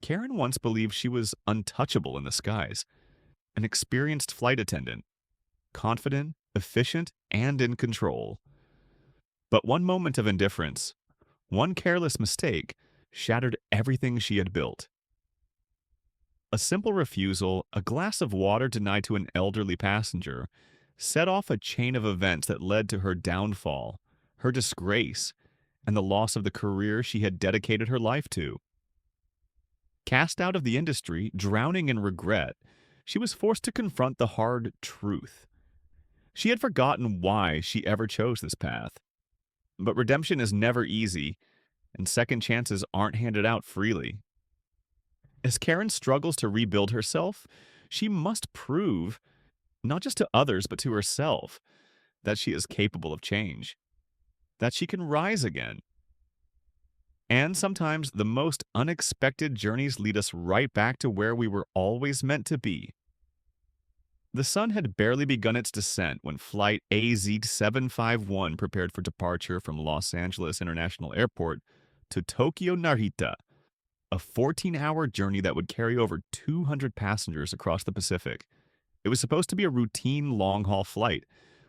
Karen once believed she was untouchable in the skies, an experienced flight attendant, confident, efficient, and in control. But one moment of indifference, one careless mistake, shattered everything she had built. A simple refusal, a glass of water denied to an elderly passenger, set off a chain of events that led to her downfall, her disgrace, and the loss of the career she had dedicated her life to. Cast out of the industry, drowning in regret, she was forced to confront the hard truth. She had forgotten why she ever chose this path. But redemption is never easy, and second chances aren't handed out freely. As Karen struggles to rebuild herself, she must prove, not just to others, but to herself, that she is capable of change, that she can rise again. And sometimes the most unexpected journeys lead us right back to where we were always meant to be. The sun had barely begun its descent when Flight AZ-751 prepared for departure from Los Angeles International Airport to Tokyo Narita, a 14-hour journey that would carry over 200 passengers across the Pacific. It was supposed to be a routine long-haul flight,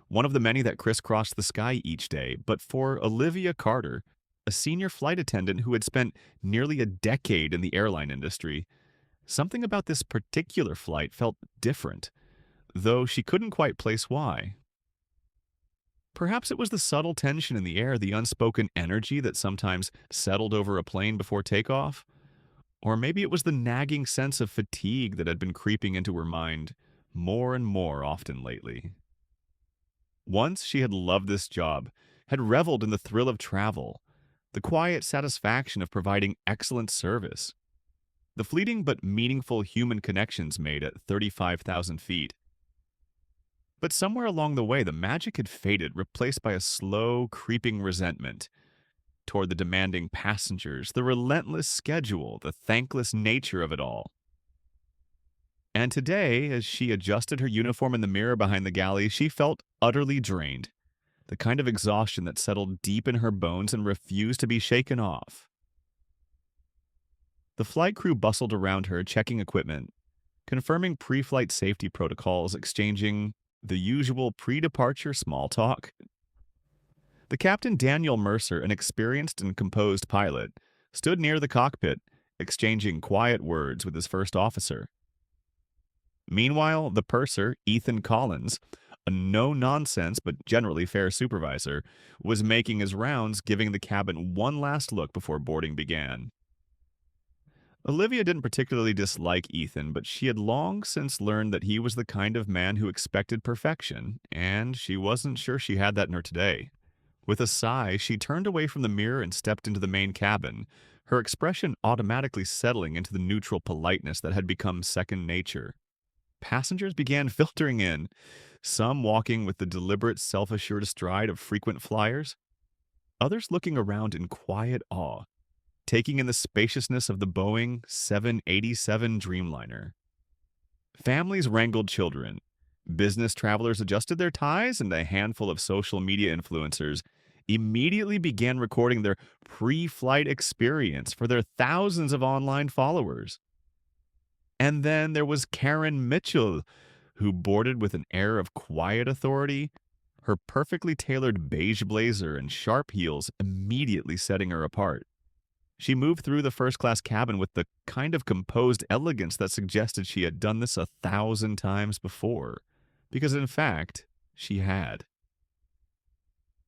one of the many that crisscrossed the sky each day, but for Olivia Carter, a senior flight attendant who had spent nearly a decade in the airline industry, something about this particular flight felt different, though she couldn't quite place why. Perhaps it was the subtle tension in the air, the unspoken energy that sometimes settled over a plane before takeoff. Or maybe it was the nagging sense of fatigue that had been creeping into her mind more and more often lately. Once she had loved this job, had reveled in the thrill of travel, the quiet satisfaction of providing excellent service, the fleeting but meaningful human connections made at 35,000 feet. But somewhere along the way, the magic had faded, replaced by a slow, creeping resentment toward the demanding passengers, the relentless schedule, the thankless nature of it all. And today, as she adjusted her uniform in the mirror behind the galley, she felt utterly drained, the kind of exhaustion that settled deep in her bones and refused to be shaken off. The flight crew bustled around her, checking equipment, confirming pre-flight safety protocols, exchanging the usual pre-departure small talk. The captain, Daniel Mercer, an experienced and composed pilot, stood near the cockpit, exchanging quiet words with his first officer. Meanwhile, the purser, Ethan Collins, a no-nonsense but generally fair supervisor, was making his rounds, giving the cabin one last look before boarding began. Olivia didn't particularly dislike Ethan, but she had long since learned that he was the kind of man who expected perfection, and she wasn't sure she had that in her today. With a sigh, she turned away from the mirror and stepped into the main cabin, her expression automatically settling into the neutral politeness that had become second nature. Passengers began filtering in, some walking with the deliberate, self-assured stride of frequent flyers, others looking around in quiet awe, taking in the spaciousness of the Boeing 787 Dreamliner. Families wrangled children, business travelers adjusted their ties, and a handful of social media influencers immediately began recording their pre-flight experience for their thousands of online followers. And then there was Karen Mitchell, who boarded with an air of quiet authority, her perfectly tailored beige blazer and sharp heels immediately setting her apart. She moved through the first-class cabin with the kind of composed elegance that suggested she had done this 1,000 times before, because in fact, she had.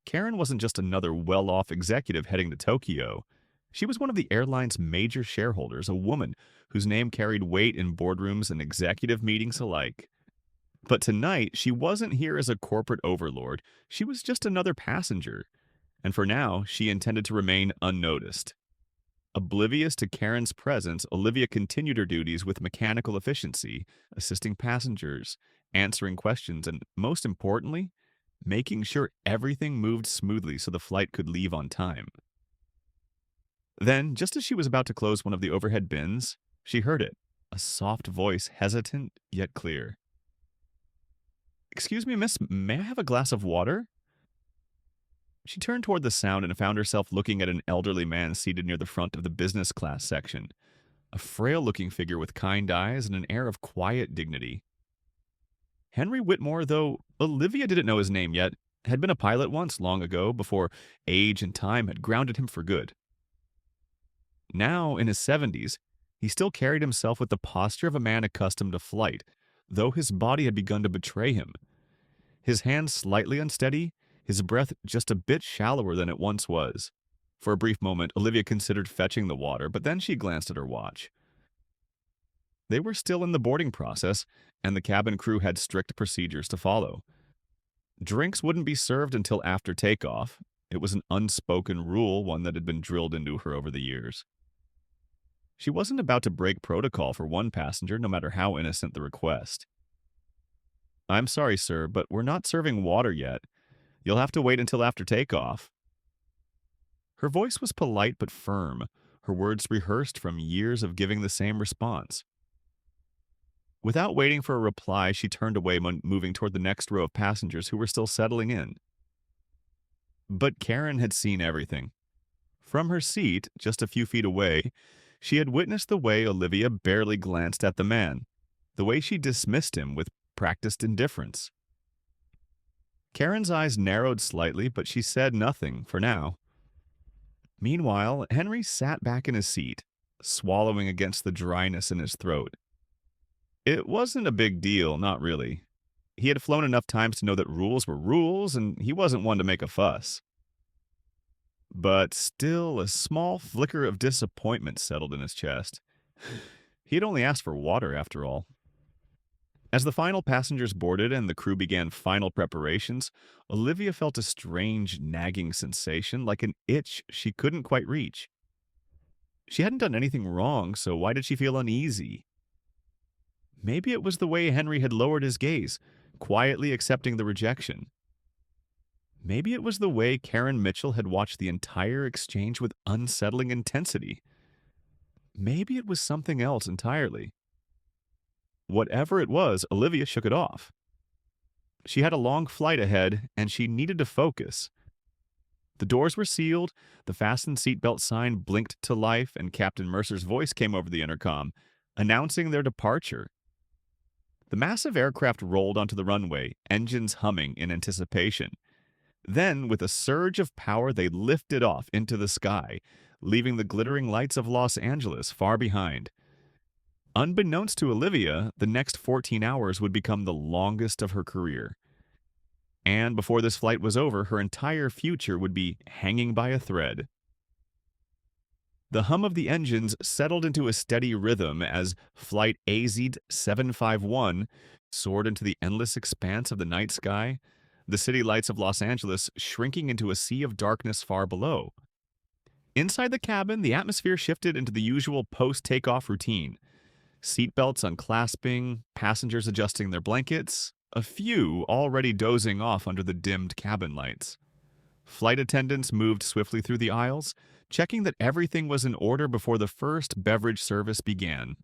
Karen wasn't just another well-off executive heading to Tokyo. She was one of the airline's major shareholders, a woman whose name carried weight in boardrooms and executive meetings alike. But tonight, she wasn't here as a corporate overlord. She was just another passenger. And for now, she intended to remain unnoticed. Oblivious to Karen's presence, Olivia continued her duties with mechanical efficiency, assisting passengers, answering questions, and most importantly, making sure everything moved smoothly so the flight could leave on time. Then, just as she was about to close one of the overhead bins, she heard it, a soft voice, hesitant yet clear. "Excuse me, miss, may I have a glass of water?" She turned toward the sound and found herself looking at an elderly man seated near the front of the business class section. a frail-looking figure with kind eyes and an air of quiet dignity. Henry Whitmore, though Olivia didn't know his name yet, had been a pilot once long ago before age and time had grounded him for good. Now, in his 70s, he still carried himself with the posture of a man accustomed to flight, though his body had begun to betray him. His hands slightly unsteady, his breath just a bit shallower than it once was. For a brief moment, Olivia considered fetching the water, but then she glanced at her watch. They were still in the boarding process, and the cabin crew had strict procedures to follow. Drinks wouldn't be served until after takeoff. It was an unspoken rule, one that had been drilled into her over the years. She wasn't about to break protocol for one passenger, no matter how innocent the request. "I'm sorry, sir, but we're not serving water yet. You'll have to wait until after takeoff." Her voice was polite but firm, her words rehearsed from years of giving the same response. Without waiting for a reply, she turned away, moving toward the next row of passengers who were still settling in. But Karen had seen everything. From her seat, just a few feet away, she had witnessed the way Olivia barely glanced at the man, the way she dismissed him with practiced indifference. Karen's eyes narrowed slightly, but she said nothing for now. Meanwhile, Henry sat back in his seat, swallowing against the dryness in his throat. It wasn't a big deal, not really. He had flown enough times to know that rules were rules, and he wasn't one to make a fuss. But still, a small flicker of disappointment settled in his chest. He had only asked for water, after all. As the final passengers boarded and the crew began final preparations, Olivia felt a strange, nagging sensation, like an itch she couldn't quite reach. She hadn't done anything wrong, so why did she feel uneasy? Maybe it was the way Henry had lowered his gaze, quietly accepting the rejection. Maybe it was the way Karen Mitchell had watched the entire exchange with unsettling intensity. Maybe it was something else entirely. Whatever it was, Olivia shook it off. She had a long flight ahead, and she needed to focus. The doors were sealed, the fastened seatbelt sign blinked to life, and Captain Mercer's voice came over the intercom, announcing their departure. The massive aircraft rolled onto the runway, engines humming in anticipation. Then, with a surge of power, they lifted off into the sky, leaving the glittering lights of Los Angeles far behind. Unbeknownst to Olivia, the next 14 hours would become the longest of her career. And before this flight was over, her entire future would be hanging by a thread. The hum of the engines settled into a steady rhythm as Flight AZ-751 soared into the endless expanse of the night sky, the city lights of Los Angeles shrinking into a sea of darkness far below. Inside the cabin, the atmosphere shifted into the usual post-takeoff routine. Seatbelts unclasping, passengers adjusting their blankets, a few already dozing off under the dimmed cabin lights. Flight attendants moved swiftly through the aisles, checking that everything was in order before the first beverage service began.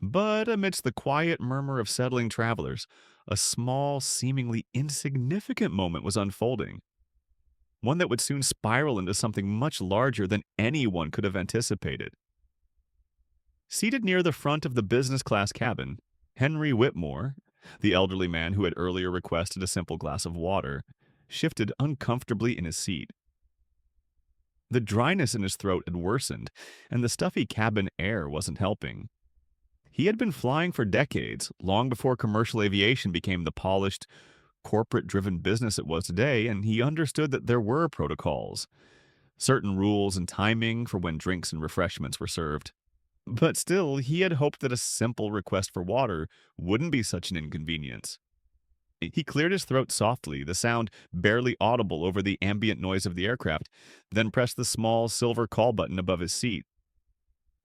But amidst the quiet murmur of settling travelers, a small, seemingly insignificant moment was unfolding. One that would soon spiral into something much larger than anyone could have anticipated. Seated near the front of the business class cabin, Henry Whitmore, the elderly man who had earlier requested a simple glass of water, shifted uncomfortably in his seat. The dryness in his throat had worsened, and the stuffy cabin air wasn't helping. He had been flying for decades, long before commercial aviation became the polished, corporate-driven business it was today, and he understood that there were protocols, certain rules and timing for when drinks and refreshments were served. But still, he had hoped that a simple request for water wouldn't be such an inconvenience. He cleared his throat softly, the sound barely audible over the ambient noise of the aircraft, then pressed the small silver call button above his seat.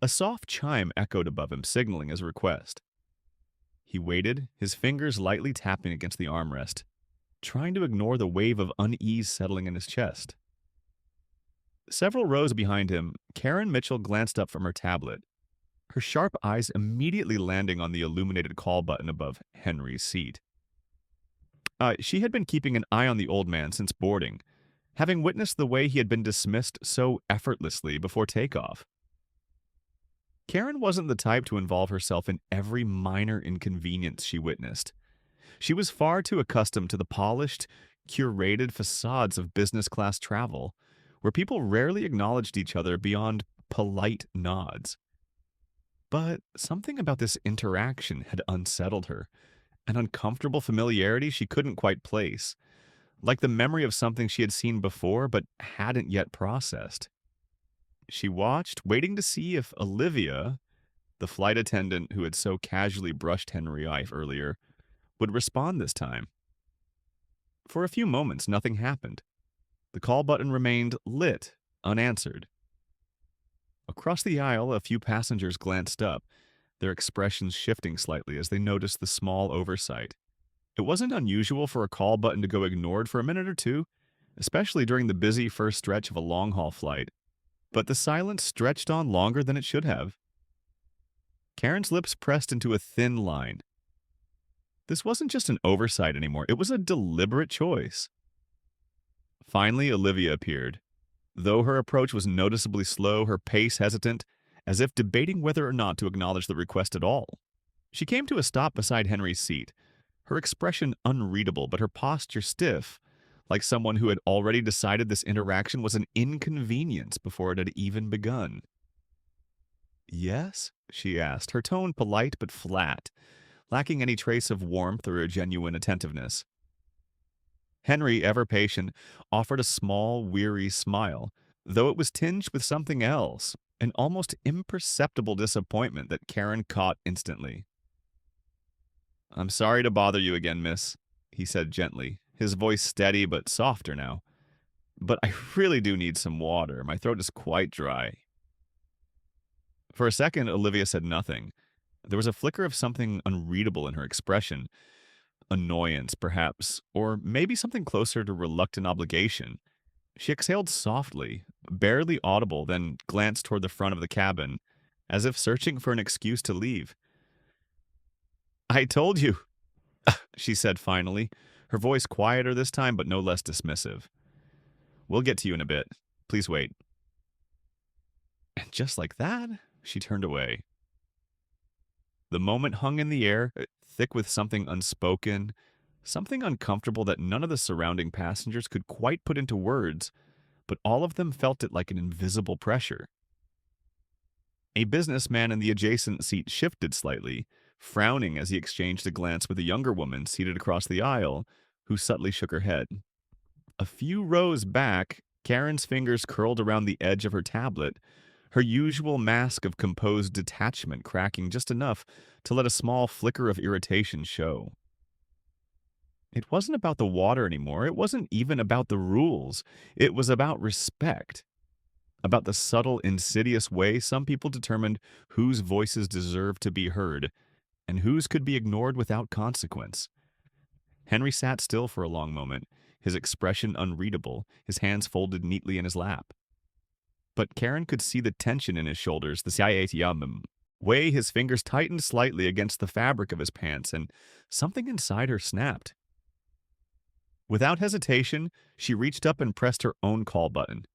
A soft chime echoed above him, signaling his request. He waited, his fingers lightly tapping against the armrest, trying to ignore the wave of unease settling in his chest. Several rows behind him, Karen Mitchell glanced up from her tablet, her sharp eyes immediately landing on the illuminated call button above Henry's seat. She had been keeping an eye on the old man since boarding, having witnessed the way he had been dismissed so effortlessly before takeoff. Karen wasn't the type to involve herself in every minor inconvenience she witnessed. She was far too accustomed to the polished, curated facades of business class travel, where people rarely acknowledged each other beyond polite nods. But something about this interaction had unsettled her, an uncomfortable familiarity she couldn't quite place, like the memory of something she had seen before but hadn't yet processed. She watched, waiting to see if Olivia, the flight attendant who had so casually brushed Henry off earlier, would respond this time. For a few moments, nothing happened. The call button remained lit, unanswered. Across the aisle, a few passengers glanced up, their expressions shifting slightly as they noticed the small oversight. It wasn't unusual for a call button to go ignored for a minute or two, especially during the busy first stretch of a long-haul flight. But the silence stretched on longer than it should have. Karen's lips pressed into a thin line. This wasn't just an oversight anymore, it was a deliberate choice. Finally, Olivia appeared. Though her approach was noticeably slow, her pace hesitant, as if debating whether or not to acknowledge the request at all. She came to a stop beside Henry's seat, her expression unreadable but her posture stiff, like someone who had already decided this interaction was an inconvenience before it had even begun. "Yes?" she asked, her tone polite but flat, lacking any trace of warmth or genuine attentiveness. Henry, ever patient, offered a small, weary smile, though it was tinged with something else, an almost imperceptible disappointment that Karen caught instantly. "I'm sorry to bother you again, miss," he said gently, his voice steady but softer now. "But I really do need some water. My throat is quite dry." For a second, Olivia said nothing. There was a flicker of something unreadable in her expression. Annoyance, perhaps, or maybe something closer to reluctant obligation. She exhaled softly, barely audible, then glanced toward the front of the cabin, as if searching for an excuse to leave. "I told you," she said finally, her voice quieter this time but no less dismissive. "We'll get to you in a bit. Please wait." And just like that, she turned away. The moment hung in the air, thick with something unspoken, something uncomfortable that none of the surrounding passengers could quite put into words, but all of them felt it like an invisible pressure. A businessman in the adjacent seat shifted slightly, frowning as he exchanged a glance with a younger woman seated across the aisle, who subtly shook her head. A few rows back, Karen's fingers curled around the edge of her tablet, her usual mask of composed detachment cracking just enough to let a small flicker of irritation show. It wasn't about the water anymore. It wasn't even about the rules. It was about respect. About the subtle, insidious way some people determined whose voices deserved to be heard and whose could be ignored without consequence. Henry sat still for a long moment, his expression unreadable, his hands folded neatly in his lap. But Karen could see the tension in his shoulders, the siaitiamum. Way his fingers tightened slightly against the fabric of his pants, and something inside her snapped. Without hesitation, she reached up and pressed her own call button.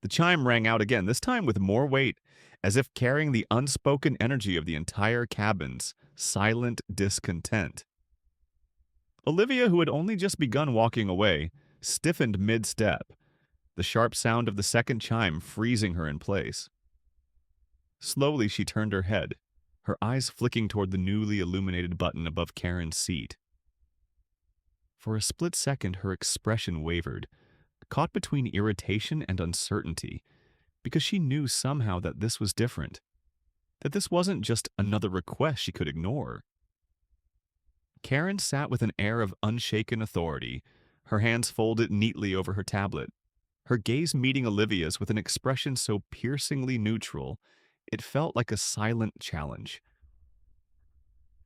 The chime rang out again, this time with more weight, as if carrying the unspoken energy of the entire cabin's silent discontent. Olivia, who had only just begun walking away, stiffened mid-step, the sharp sound of the second chime freezing her in place. Slowly she turned her head, her eyes flicking toward the newly illuminated button above Karen's seat. For a split second her expression wavered, caught between irritation and uncertainty, because she knew somehow that this was different, that this wasn't just another request she could ignore. Karen sat with an air of unshaken authority, her hands folded neatly over her tablet, her gaze meeting Olivia's with an expression so piercingly neutral, it felt like a silent challenge.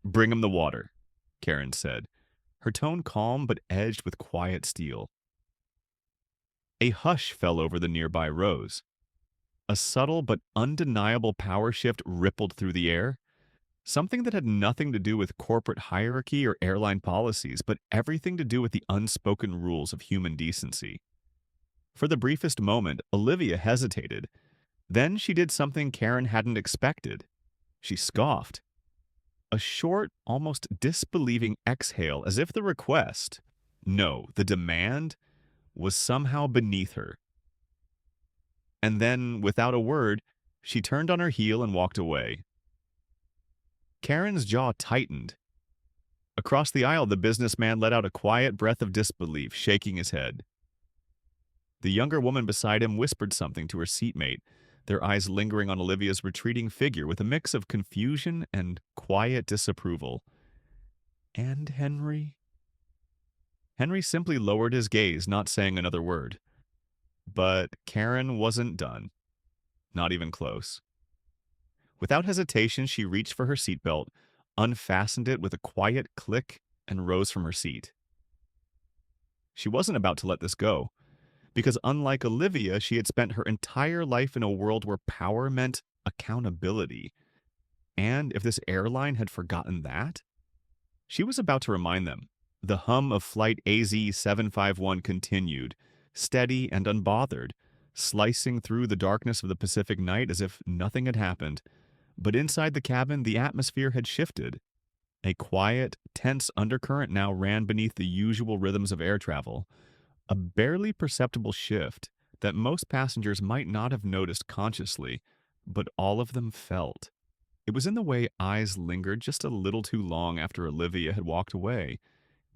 "Bring him the water," Karen said, her tone calm but edged with quiet steel. A hush fell over the nearby rows. A subtle but undeniable power shift rippled through the air, something that had nothing to do with corporate hierarchy or airline policies, but everything to do with the unspoken rules of human decency. For the briefest moment, Olivia hesitated, Then she did something Karen hadn't expected. She scoffed. A short, almost disbelieving exhale as if the request, no, the demand, was somehow beneath her. And then, without a word, she turned on her heel and walked away. Karen's jaw tightened. Across the aisle, the businessman let out a quiet breath of disbelief, shaking his head. The younger woman beside him whispered something to her seatmate, their eyes lingering on Olivia's retreating figure with a mix of confusion and quiet disapproval. And Henry? Henry simply lowered his gaze, not saying another word. But Karen wasn't done. Not even close. Without hesitation, she reached for her seatbelt, unfastened it with a quiet click, and rose from her seat. She wasn't about to let this go, because unlike Olivia, she had spent her entire life in a world where power meant accountability. And if this airline had forgotten that, she was about to remind them. The hum of Flight AZ-751 continued, steady and unbothered, slicing through the darkness of the Pacific night as if nothing had happened. But inside the cabin, the atmosphere had shifted. A quiet, tense undercurrent now ran beneath the usual rhythms of air travel, a barely perceptible shift that most passengers might not have noticed consciously, but all of them felt. It was in the way eyes lingered just a little too long after Olivia had walked away,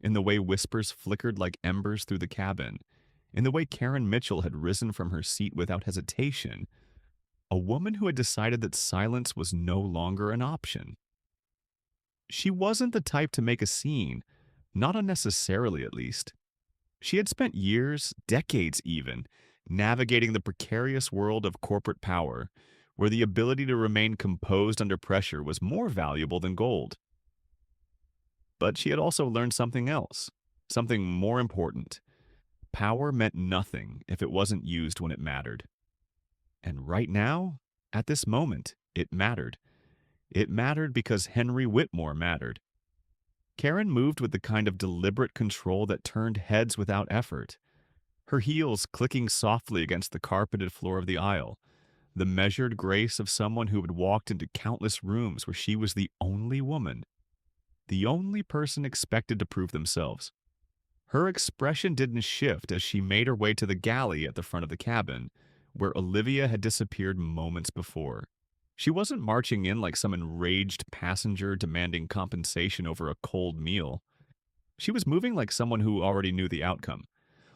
in the way whispers flickered like embers through the cabin, in the way Karen Mitchell had risen from her seat without hesitation, a woman who had decided that silence was no longer an option. She wasn't the type to make a scene, not unnecessarily at least. She had spent years, decades even, navigating the precarious world of corporate power, where the ability to remain composed under pressure was more valuable than gold. But she had also learned something else, something more important. Power meant nothing if it wasn't used when it mattered. And right now, at this moment, it mattered. It mattered because Henry Whitmore mattered. Karen moved with the kind of deliberate control that turned heads without effort, her heels clicking softly against the carpeted floor of the aisle, the measured grace of someone who had walked into countless rooms where she was the only woman, the only person expected to prove themselves. Her expression didn't shift as she made her way to the galley at the front of the cabin, where Olivia had disappeared moments before. She wasn't marching in like some enraged passenger demanding compensation over a cold meal. She was moving like someone who already knew the outcome,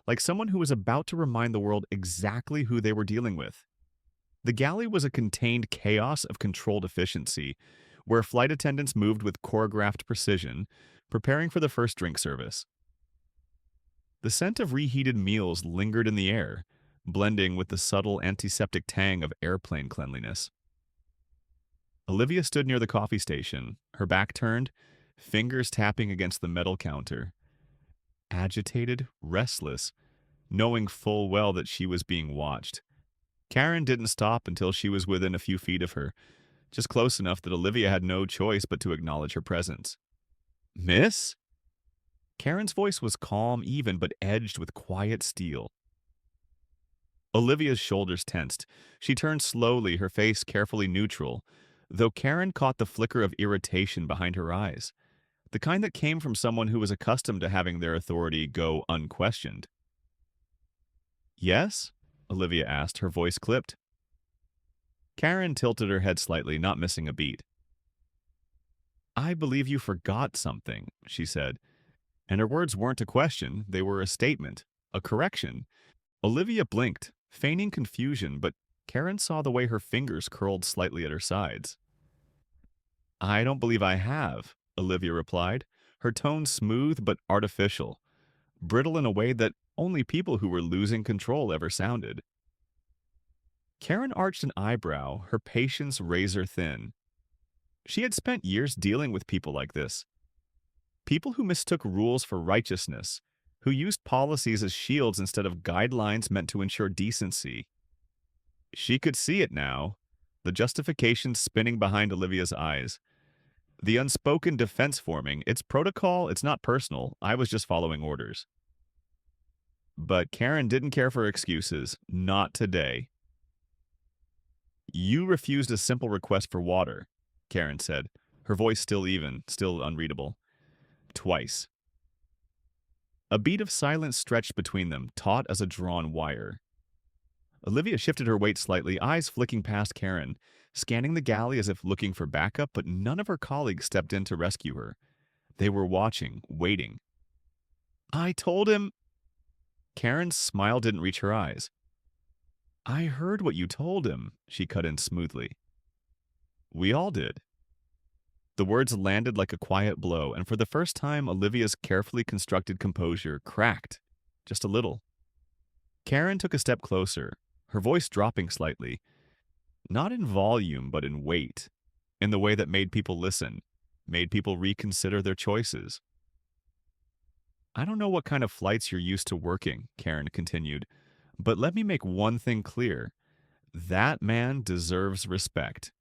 like someone who was about to remind the world exactly who they were dealing with. The galley was a contained chaos of controlled efficiency, where flight attendants moved with choreographed precision, preparing for the first drink service. The scent of reheated meals lingered in the air, blending with the subtle antiseptic tang of airplane cleanliness. Olivia stood near the coffee station, her back turned, fingers tapping against the metal counter. Agitated, restless, knowing full well that she was being watched. Karen didn't stop until she was within a few feet of her, just close enough that Olivia had no choice but to acknowledge her presence. "Miss?" Karen's voice was calm even, but edged with quiet steel. Olivia's shoulders tensed. She turned slowly, her face carefully neutral, though Karen caught the flicker of irritation behind her eyes, the kind that came from someone who was accustomed to having their authority go unquestioned. "Yes?" Olivia asked, her voice clipped. Karen tilted her head slightly, not missing a beat. "I believe you forgot something," she said, and her words weren't a question, they were a statement, a correction. Olivia blinked, feigning confusion, but Karen saw the way her fingers curled slightly at her sides. "I don't believe I have," Olivia replied, her tone smooth but artificial, brittle in a way that only people who were losing control ever sounded. Karen arched an eyebrow, her patience razor thin. She had spent years dealing with people like this. People who mistook rules for righteousness, who used policies as shields instead of guidelines meant to ensure decency. She could see it now, the justification spinning behind Olivia's eyes. The unspoken defense forming, it's protocol, it's not personal, I was just following orders. But Karen didn't care for excuses, not today. You refused a simple request for water, Karen said, her voice still even, still unreadable. Twice. A beat of silence stretched between them, taut as a drawn wire. Olivia shifted her weight slightly, eyes flicking past Karen, scanning the galley as if looking for backup, but none of her colleagues stepped in to rescue her. They were watching, waiting. I told him. Karen's smile didn't reach her eyes. I heard what you told him, she cut in smoothly. We all did. The words landed like a quiet blow, and for the first time, Olivia's carefully constructed composure cracked, just a little. Karen took a step closer, her voice dropping slightly, not in volume, but in weight, in the way that made people listen, made people reconsider their choices. I don't know what kind of flights you're used to working, Karen continued, but let me make one thing clear. That man deserves respect.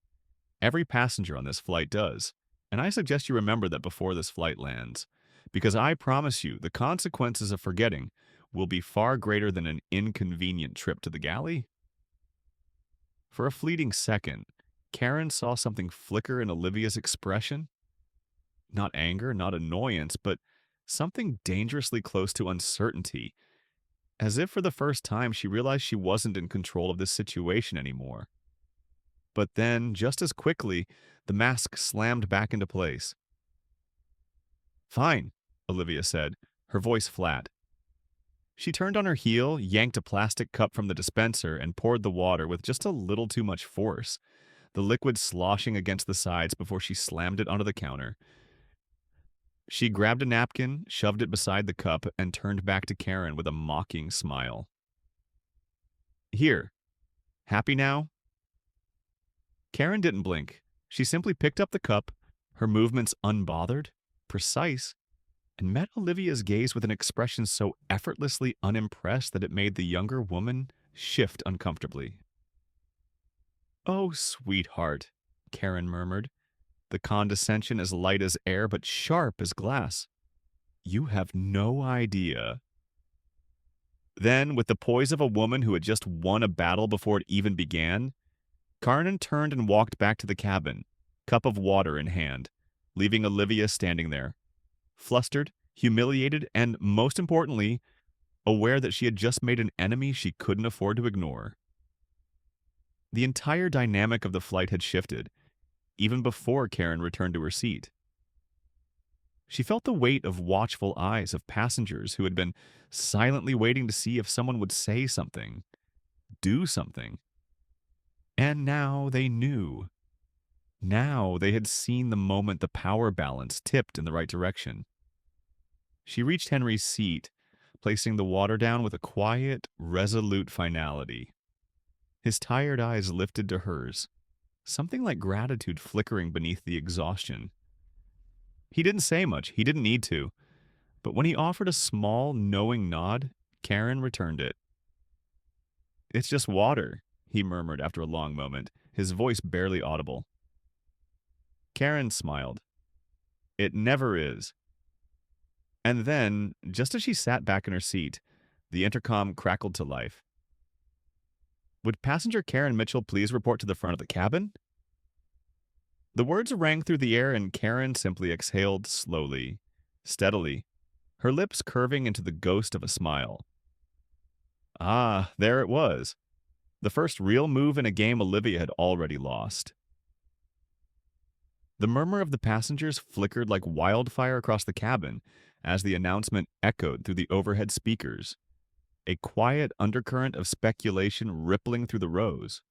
Every passenger on this flight does, and I suggest you remember that before this flight lands, because I promise you the consequences of forgetting will be far greater than an inconvenient trip to the galley. For a fleeting second, Karen saw something flicker in Olivia's expression. Not anger, not annoyance, but something dangerously close to uncertainty, as if for the first time she realized she wasn't in control of this situation anymore. But then, just as quickly, the mask slammed back into place. Fine, Olivia said, her voice flat. She turned on her heel, yanked a plastic cup from the dispenser, and poured the water with just a little too much force, the liquid sloshing against the sides before she slammed it onto the counter. She grabbed a napkin, shoved it beside the cup, and turned back to Karen with a mocking smile. Here. Happy now? Karen didn't blink. She simply picked up the cup, her movements unbothered, precise, and met Olivia's gaze with an expression so effortlessly unimpressed that it made the younger woman shift uncomfortably. Oh, sweetheart, Karen murmured, the condescension as light as air but sharp as glass. You have no idea. Then, with the poise of a woman who had just won a battle before it even began, Karen turned and walked back to the cabin, cup of water in hand, leaving Olivia standing there, flustered, humiliated, and, most importantly, aware that she had just made an enemy she couldn't afford to ignore. The entire dynamic of the flight had shifted, even before Karen returned to her seat. She felt the weight of watchful eyes of passengers who had been silently waiting to see if someone would say something, do something. And now they knew. Now they had seen the moment the power balance tipped in the right direction. She reached Henry's seat, placing the water down with a quiet, resolute finality. His tired eyes lifted to hers, something like gratitude flickering beneath the exhaustion. He didn't say much, he didn't need to, but when he offered a small, knowing nod, Karen returned it. It's just water, he murmured after a long moment, his voice barely audible. Karen smiled. It never is. And then, just as she sat back in her seat, the intercom crackled to life. Would passenger Karen Mitchell please report to the front of the cabin? The words rang through the air and Karen simply exhaled slowly, steadily, her lips curving into the ghost of a smile. Ah, there it was. The first real move in a game Olivia had already lost. The murmur of the passengers flickered like wildfire across the cabin as the announcement echoed through the overhead speakers, a quiet undercurrent of speculation rippling through the rows.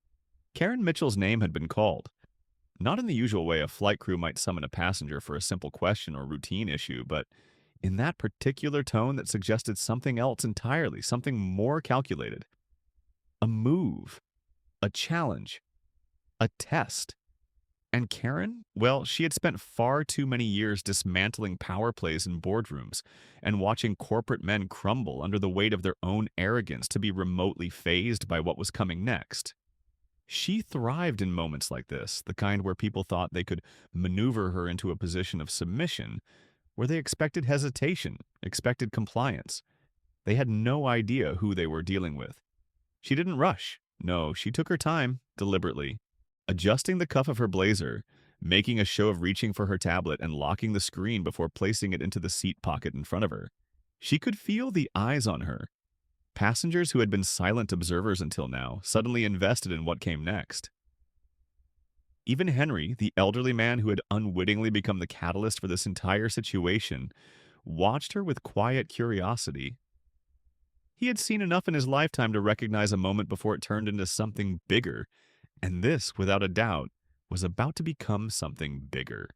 Karen Mitchell's name had been called, not in the usual way a flight crew might summon a passenger for a simple question or routine issue, but in that particular tone that suggested something else entirely, something more calculated. A move, a challenge, a test. And Karen? Well, she had spent far too many years dismantling power plays in boardrooms and watching corporate men crumble under the weight of their own arrogance to be remotely fazed by what was coming next. She thrived in moments like this, the kind where people thought they could maneuver her into a position of submission, where they expected hesitation, expected compliance. They had no idea who they were dealing with. She didn't rush. No, she took her time, deliberately, adjusting the cuff of her blazer, making a show of reaching for her tablet and locking the screen before placing it into the seat pocket in front of her. She could feel the eyes on her. Passengers who had been silent observers until now suddenly invested in what came next. Even Henry, the elderly man who had unwittingly become the catalyst for this entire situation, watched her with quiet curiosity. He had seen enough in his lifetime to recognize a moment before it turned into something bigger, and this, without a doubt, was about to become something bigger.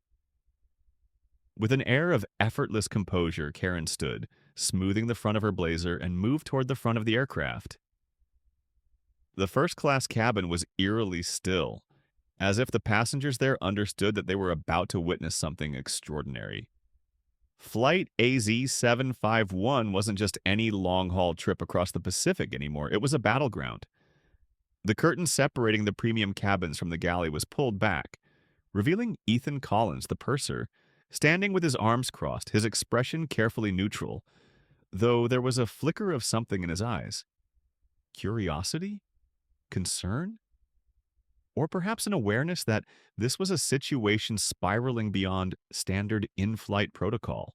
With an air of effortless composure, Karen stood, smoothing the front of her blazer, and moved toward the front of the aircraft. The first-class cabin was eerily still, as if the passengers there understood that they were about to witness something extraordinary. Flight AZ-751 wasn't just any long-haul trip across the Pacific anymore, it was a battleground. The curtain separating the premium cabins from the galley was pulled back, revealing Ethan Collins, the purser, standing with his arms crossed, his expression carefully neutral, though there was a flicker of something in his eyes. Curiosity? Concern? Or perhaps an awareness that this was a situation spiraling beyond standard in-flight protocol.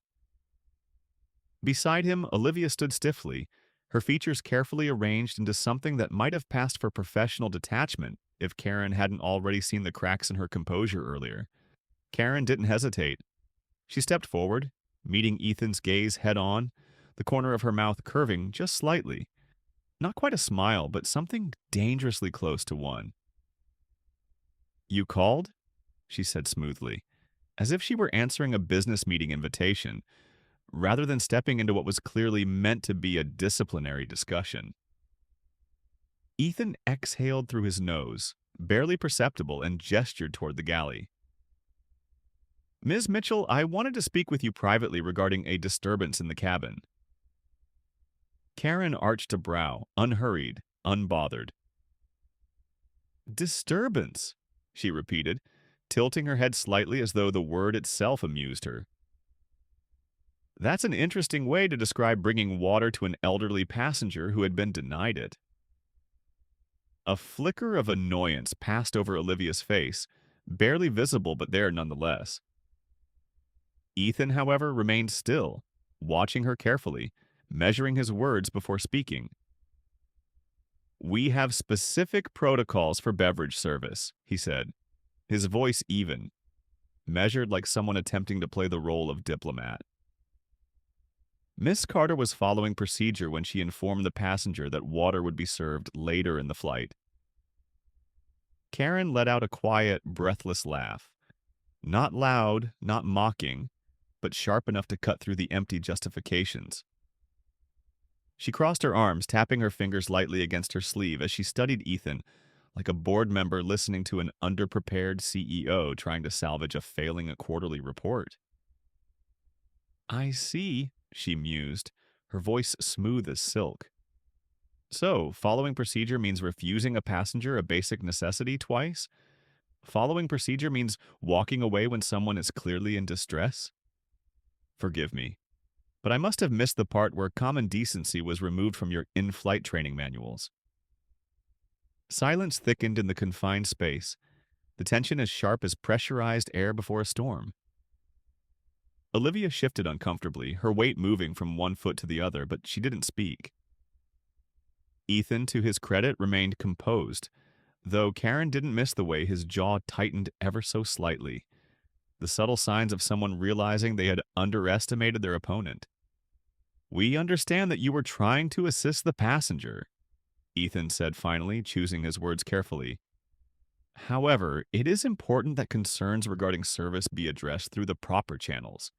Beside him, Olivia stood stiffly, her features carefully arranged into something that might have passed for professional detachment if Karen hadn't already seen the cracks in her composure earlier. Karen didn't hesitate. She stepped forward, meeting Ethan's gaze head-on, the corner of her mouth curving just slightly. Not quite a smile, but something dangerously close to one. "You called?" she said smoothly, as if she were answering a business meeting invitation, rather than stepping into what was clearly meant to be a disciplinary discussion. Ethan exhaled through his nose, barely perceptible, and gestured toward the galley. "Ms. Mitchell, I wanted to speak with you privately regarding a disturbance in the cabin." Karen arched a brow, unhurried, unbothered. "Disturbance," she repeated, tilting her head slightly as though the word itself amused her. "That's an interesting way to describe bringing water to an elderly passenger who had been denied it." A flicker of annoyance passed over Olivia's face, barely visible but there nonetheless. Ethan, however, remained still, watching her carefully, measuring his words before speaking. "We have specific protocols for beverage service," he said, his voice even, measured like someone attempting to play the role of diplomat. Miss Carter was following procedure when she informed the passenger that water would be served later in the flight. Karen let out a quiet, breathless laugh. Not loud, not mocking, but sharp enough to cut through the empty justifications. She crossed her arms, tapping her fingers lightly against her sleeve as she studied Ethan, like a board member listening to an underprepared CEO trying to salvage a failing quarterly report. "I see," she mused, her voice smooth as silk. "So, following procedure means refusing a passenger a basic necessity twice? Following procedure means walking away when someone is clearly in distress? Forgive me, but I must have missed the part where common decency was removed from your in-flight training manuals." Silence thickened in the confined space, the tension as sharp as pressurized air before a storm. Olivia shifted uncomfortably, her weight moving from one foot to the other, but she didn't speak. Ethan, to his credit, remained composed, though Karen didn't miss the way his jaw tightened ever so slightly, the subtle signs of someone realizing they had underestimated their opponent. "We understand that you were trying to assist the passenger," Ethan said finally, choosing his words carefully. "However, it is important that concerns regarding service be addressed through the proper channels.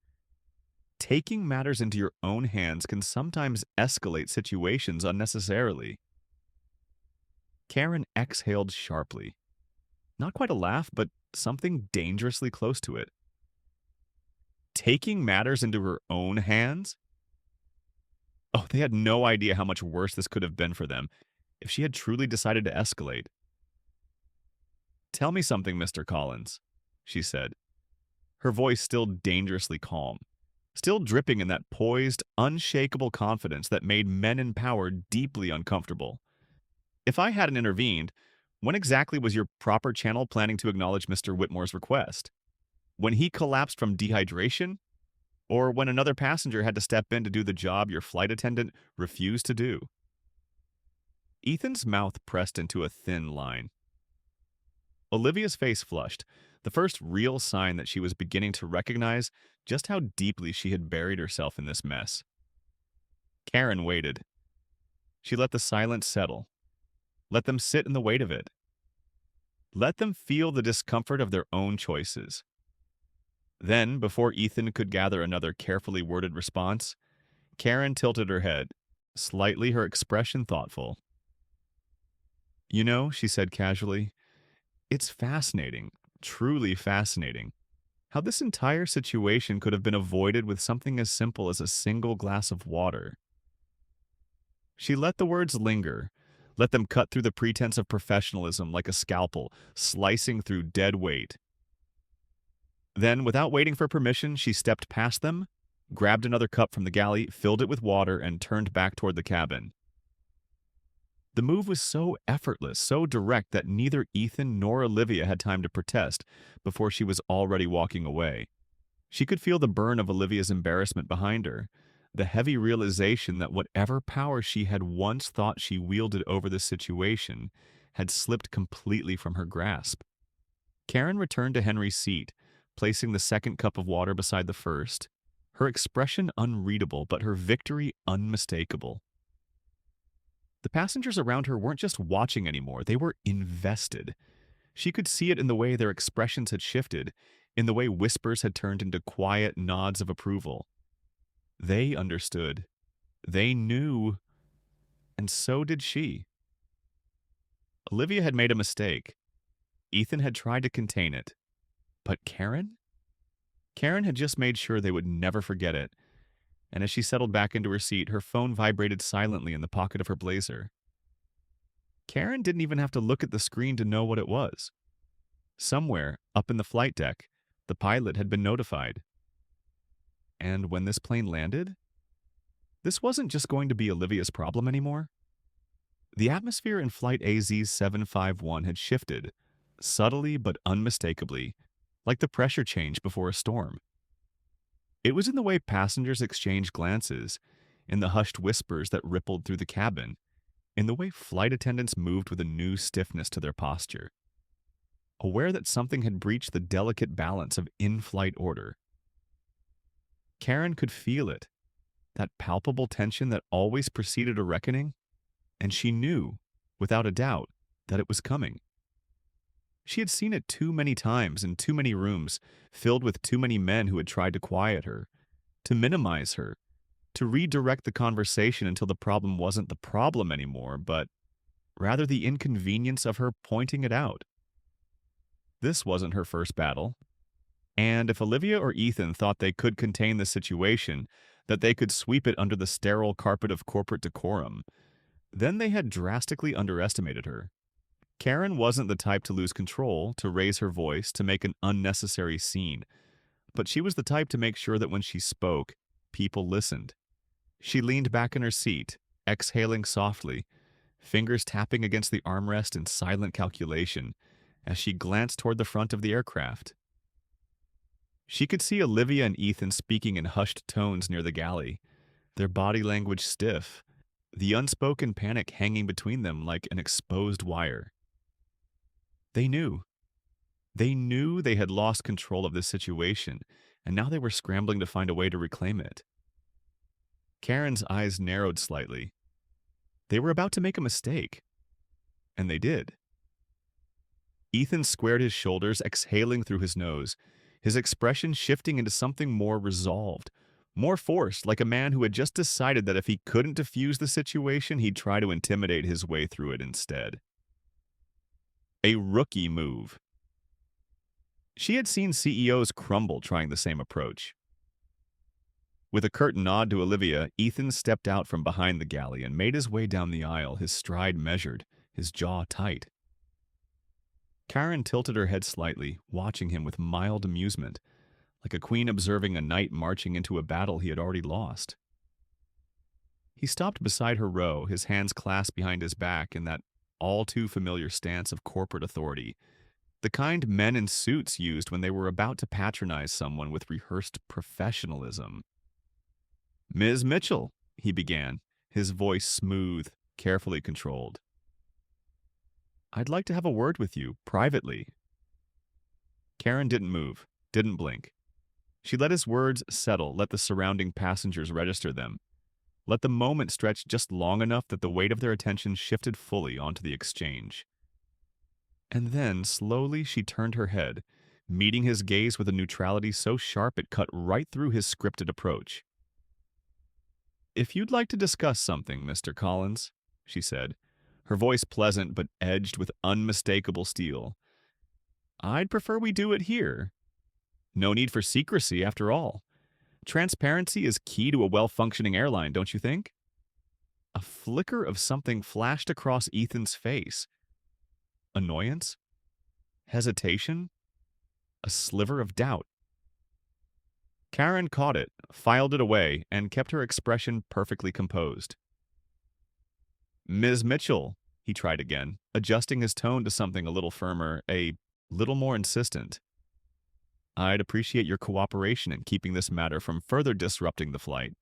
Taking matters into your own hands can sometimes escalate situations unnecessarily." Karen exhaled sharply. Not quite a laugh, but something dangerously close to it. Taking matters into her own hands? Oh, they had no idea how much worse this could have been for them if she had truly decided to escalate. "Tell me something, Mr. Collins," she said, her voice still dangerously calm, still dripping in that poised, unshakable confidence that made men in power deeply uncomfortable. "If I hadn't intervened, When exactly was your proper channel planning to acknowledge Mr. Whitmore's request? When he collapsed from dehydration? Or when another passenger had to step in to do the job your flight attendant refused to do? Ethan's mouth pressed into a thin line. Olivia's face flushed, the first real sign that she was beginning to recognize just how deeply she had buried herself in this mess. Karen waited. She let the silence settle. Let them sit in the weight of it. Let them feel the discomfort of their own choices. Then, before Ethan could gather another carefully worded response, Karen tilted her head, slightly her expression thoughtful. You know, she said casually, it's fascinating, truly fascinating, how this entire situation could have been avoided with something as simple as a single glass of water. She let the words linger, let them cut through the pretense of professionalism like a scalpel, slicing through dead weight. Then, without waiting for permission, she stepped past them, grabbed another cup from the galley, filled it with water, and turned back toward the cabin. The move was so effortless, so direct that neither Ethan nor Olivia had time to protest before she was already walking away. She could feel the burn of Olivia's embarrassment behind her, the heavy realization that whatever power she had once thought she wielded over the situation had slipped completely from her grasp. Karen returned to Henry's seat, placing the second cup of water beside the first, her expression unreadable but her victory unmistakable. The passengers around her weren't just watching anymore, they were invested. She could see it in the way their expressions had shifted, in the way whispers had turned into quiet nods of approval. They understood. They knew. And so did she. Olivia had made a mistake. Ethan had tried to contain it. But Karen? Karen had just made sure they would never forget it. And as she settled back into her seat, her phone vibrated silently in the pocket of her blazer. Karen didn't even have to look at the screen to know what it was. Somewhere, up in the flight deck, the pilot had been notified. And when this plane landed, this wasn't just going to be Olivia's problem anymore. The atmosphere in Flight AZ-751 had shifted, subtly but unmistakably, like the pressure change before a storm. It was in the way passengers exchanged glances, in the hushed whispers that rippled through the cabin, in the way flight attendants moved with a new stiffness to their posture, aware that something had breached the delicate balance of in-flight order. Karen could feel it, that palpable tension that always preceded a reckoning, and she knew, without a doubt, that it was coming. She had seen it too many times in too many rooms, filled with too many men who had tried to quiet her, to minimize her, to redirect the conversation until the problem wasn't the problem anymore, but rather the inconvenience of her pointing it out. This wasn't her first battle. And if Olivia or Ethan thought they could contain the situation, that they could sweep it under the sterile carpet of corporate decorum, then they had drastically underestimated her. Karen wasn't the type to lose control, to raise her voice, to make an unnecessary scene, but she was the type to make sure that when she spoke, people listened. She leaned back in her seat, exhaling softly, fingers tapping against the armrest in silent calculation, as she glanced toward the front of the aircraft. She could see Olivia and Ethan speaking in hushed tones near the galley, their body language stiff, the unspoken panic hanging between them like an exposed wire. They knew. They knew they had lost control of this situation, and now they were scrambling to find a way to reclaim it. Karen's eyes narrowed slightly. They were about to make a mistake. And they did. Ethan squared his shoulders, exhaling through his nose, his expression shifting into something more resolved, more forced, like a man who had just decided that if he couldn't defuse the situation, he'd try to intimidate his way through it instead. A rookie move. She had seen CEOs crumble trying the same approach. With a curt nod to Olivia, Ethan stepped out from behind the galley and made his way down the aisle, his stride measured, his jaw tight. Karen tilted her head slightly, watching him with mild amusement, like a queen observing a knight marching into a battle he had already lost. He stopped beside her row, his hands clasped behind his back in that all too familiar stance of corporate authority, the kind men in suits used when they were about to patronize someone with rehearsed professionalism. "Ms. Mitchell," he began, his voice smooth, carefully controlled. "I'd like to have a word with you, privately." Karen didn't move, didn't blink. She let his words settle, let the surrounding passengers register them. Let the moment stretch just long enough that the weight of their attention shifted fully onto the exchange. And then, slowly, she turned her head, meeting his gaze with a neutrality so sharp it cut right through his scripted approach. "If you'd like to discuss something, Mr. Collins," she said, her voice pleasant but edged with unmistakable steel, "I'd prefer we do it here. No need for secrecy, after all. Transparency is key to a well-functioning airline, don't you think?" A flicker of something flashed across Ethan's face. Annoyance? Hesitation? A sliver of doubt. Karen caught it, filed it away, and kept her expression perfectly composed. "Ms. Mitchell," he tried again, adjusting his tone to something a little firmer, a little more insistent. "I'd appreciate your cooperation in keeping this matter from further disrupting the flight."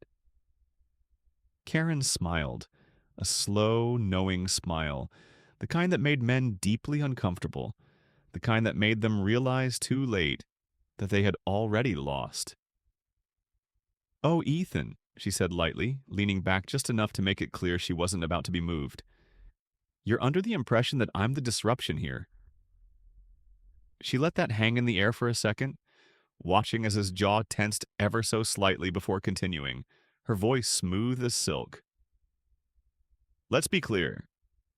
Karen smiled, a slow, knowing smile, the kind that made men deeply uncomfortable, the kind that made them realize too late that they had already lost. "Oh, Ethan," she said lightly, leaning back just enough to make it clear she wasn't about to be moved. "You're under the impression that I'm the disruption here." She let that hang in the air for a second, watching as his jaw tensed ever so slightly before continuing, her voice smooth as silk. "Let's be clear.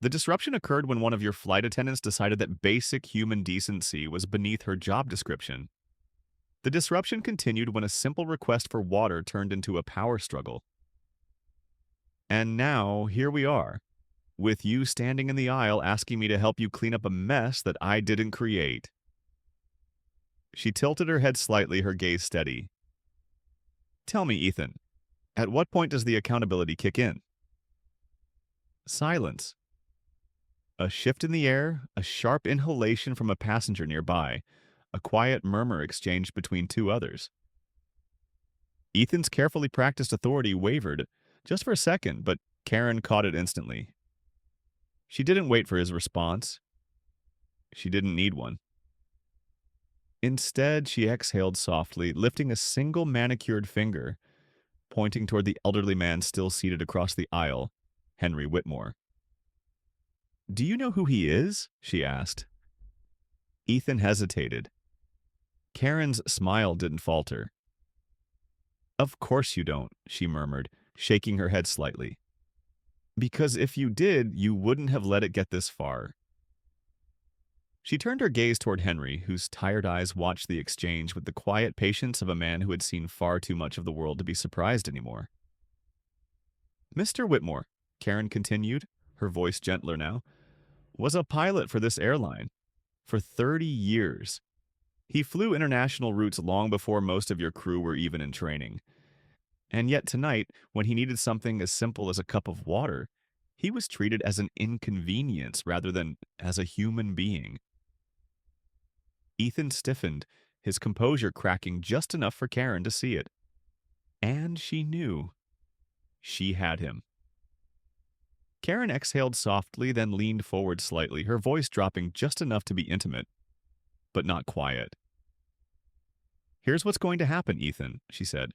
The disruption occurred when one of your flight attendants decided that basic human decency was beneath her job description. The disruption continued when a simple request for water turned into a power struggle. And now, here we are, with you standing in the aisle asking me to help you clean up a mess that I didn't create." She tilted her head slightly, her gaze steady. "Tell me, Ethan, at what point does the accountability kick in?" Silence. A shift in the air, a sharp inhalation from a passenger nearby, a quiet murmur exchanged between two others. Ethan's carefully practiced authority wavered, just for a second, but Karen caught it instantly. She didn't wait for his response. She didn't need one. Instead, she exhaled softly, lifting a single manicured finger, pointing toward the elderly man still seated across the aisle, Henry Whitmore. "Do you know who he is?" she asked. Ethan hesitated. Karen's smile didn't falter. "Of course you don't," she murmured, shaking her head slightly. "Because if you did, you wouldn't have let it get this far." She turned her gaze toward Henry, whose tired eyes watched the exchange with the quiet patience of a man who had seen far too much of the world to be surprised anymore. "Mr. Whitmore," Karen continued, her voice gentler now, "was a pilot for this airline. For 30 years. He flew international routes long before most of your crew were even in training. And yet tonight, when he needed something as simple as a cup of water, he was treated as an inconvenience rather than as a human being." Ethan stiffened, his composure cracking just enough for Karen to see it. And she knew. She had him. Karen exhaled softly, then leaned forward slightly, her voice dropping just enough to be intimate, but not quiet. "Here's what's going to happen, Ethan," she said.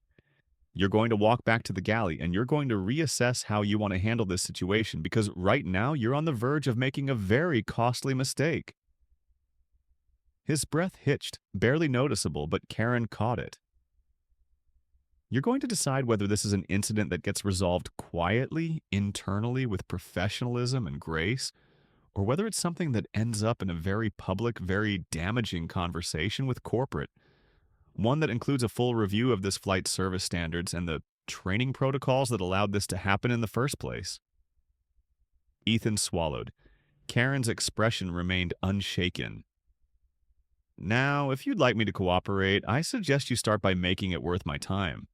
"You're going to walk back to the galley, and you're going to reassess how you want to handle this situation, because right now you're on the verge of making a very costly mistake." His breath hitched, barely noticeable, but Karen caught it. "You're going to decide whether this is an incident that gets resolved quietly, internally, with professionalism and grace, or whether it's something that ends up in a very public, very damaging conversation with corporate, one that includes a full review of this flight service standards and the training protocols that allowed this to happen in the first place." Ethan swallowed. Karen's expression remained unshaken. "Now, if you'd like me to cooperate, I suggest you start by making it worth my time.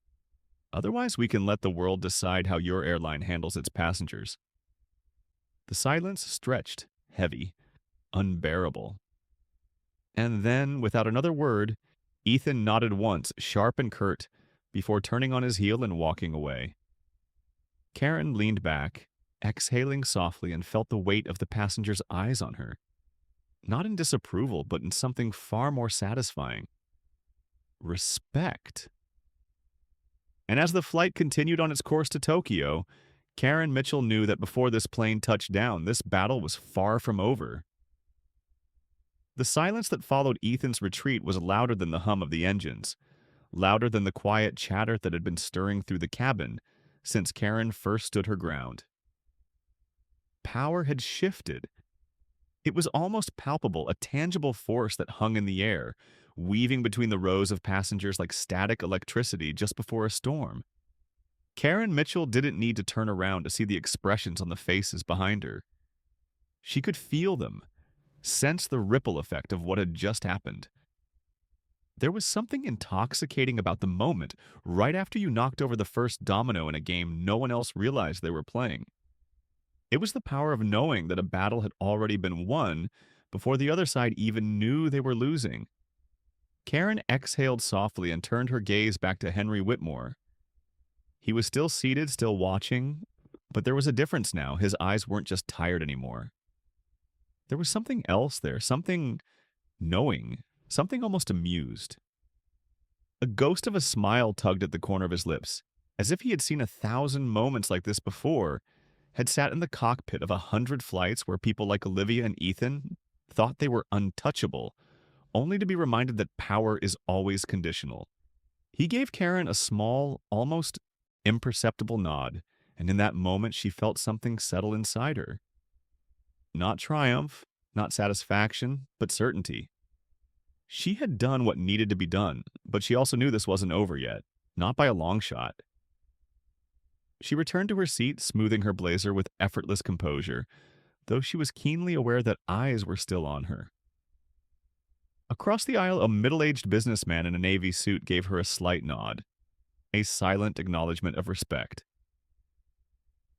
Otherwise, we can let the world decide how your airline handles its passengers." The silence stretched, heavy, unbearable. And then, without another word, Ethan nodded once, sharp and curt, before turning on his heel and walking away. Karen leaned back, exhaling softly, and felt the weight of the passenger's eyes on her. Not in disapproval, but in something far more satisfying. Respect. And as the flight continued on its course to Tokyo, Karen Mitchell knew that before this plane touched down, this battle was far from over. The silence that followed Ethan's retreat was louder than the hum of the engines, louder than the quiet chatter that had been stirring through the cabin since Karen first stood her ground. Power had shifted. It was almost palpable, a tangible force that hung in the air, weaving between the rows of passengers like static electricity just before a storm. Karen Mitchell didn't need to turn around to see the expressions on the faces behind her. She could feel them, sense the ripple effect of what had just happened. There was something intoxicating about the moment right after you knocked over the first domino in a game no one else realized they were playing. It was the power of knowing that a battle had already been won before the other side even knew they were losing. Karen exhaled softly and turned her gaze back to Henry Whitmore. He was still seated, still watching, but there was a difference now. His eyes weren't just tired anymore. There was something else there, something knowing, something almost amused. A ghost of a smile tugged at the corner of his lips, as if he had seen 1,000 moments like this before, had sat in the cockpit of 100 flights where people like Olivia and Ethan thought they were untouchable, only to be reminded that power is always conditional. He gave Karen a small, almost imperceptible nod, and in that moment she felt something settle inside her. Not triumph, not satisfaction, but certainty. She had done what needed to be done, but she also knew this wasn't over yet, not by a long shot. She returned to her seat, smoothing her blazer with effortless composure, though she was keenly aware that eyes were still on her. Across the aisle, a middle-aged businessman in a navy suit gave her a slight nod, a silent acknowledgement of respect.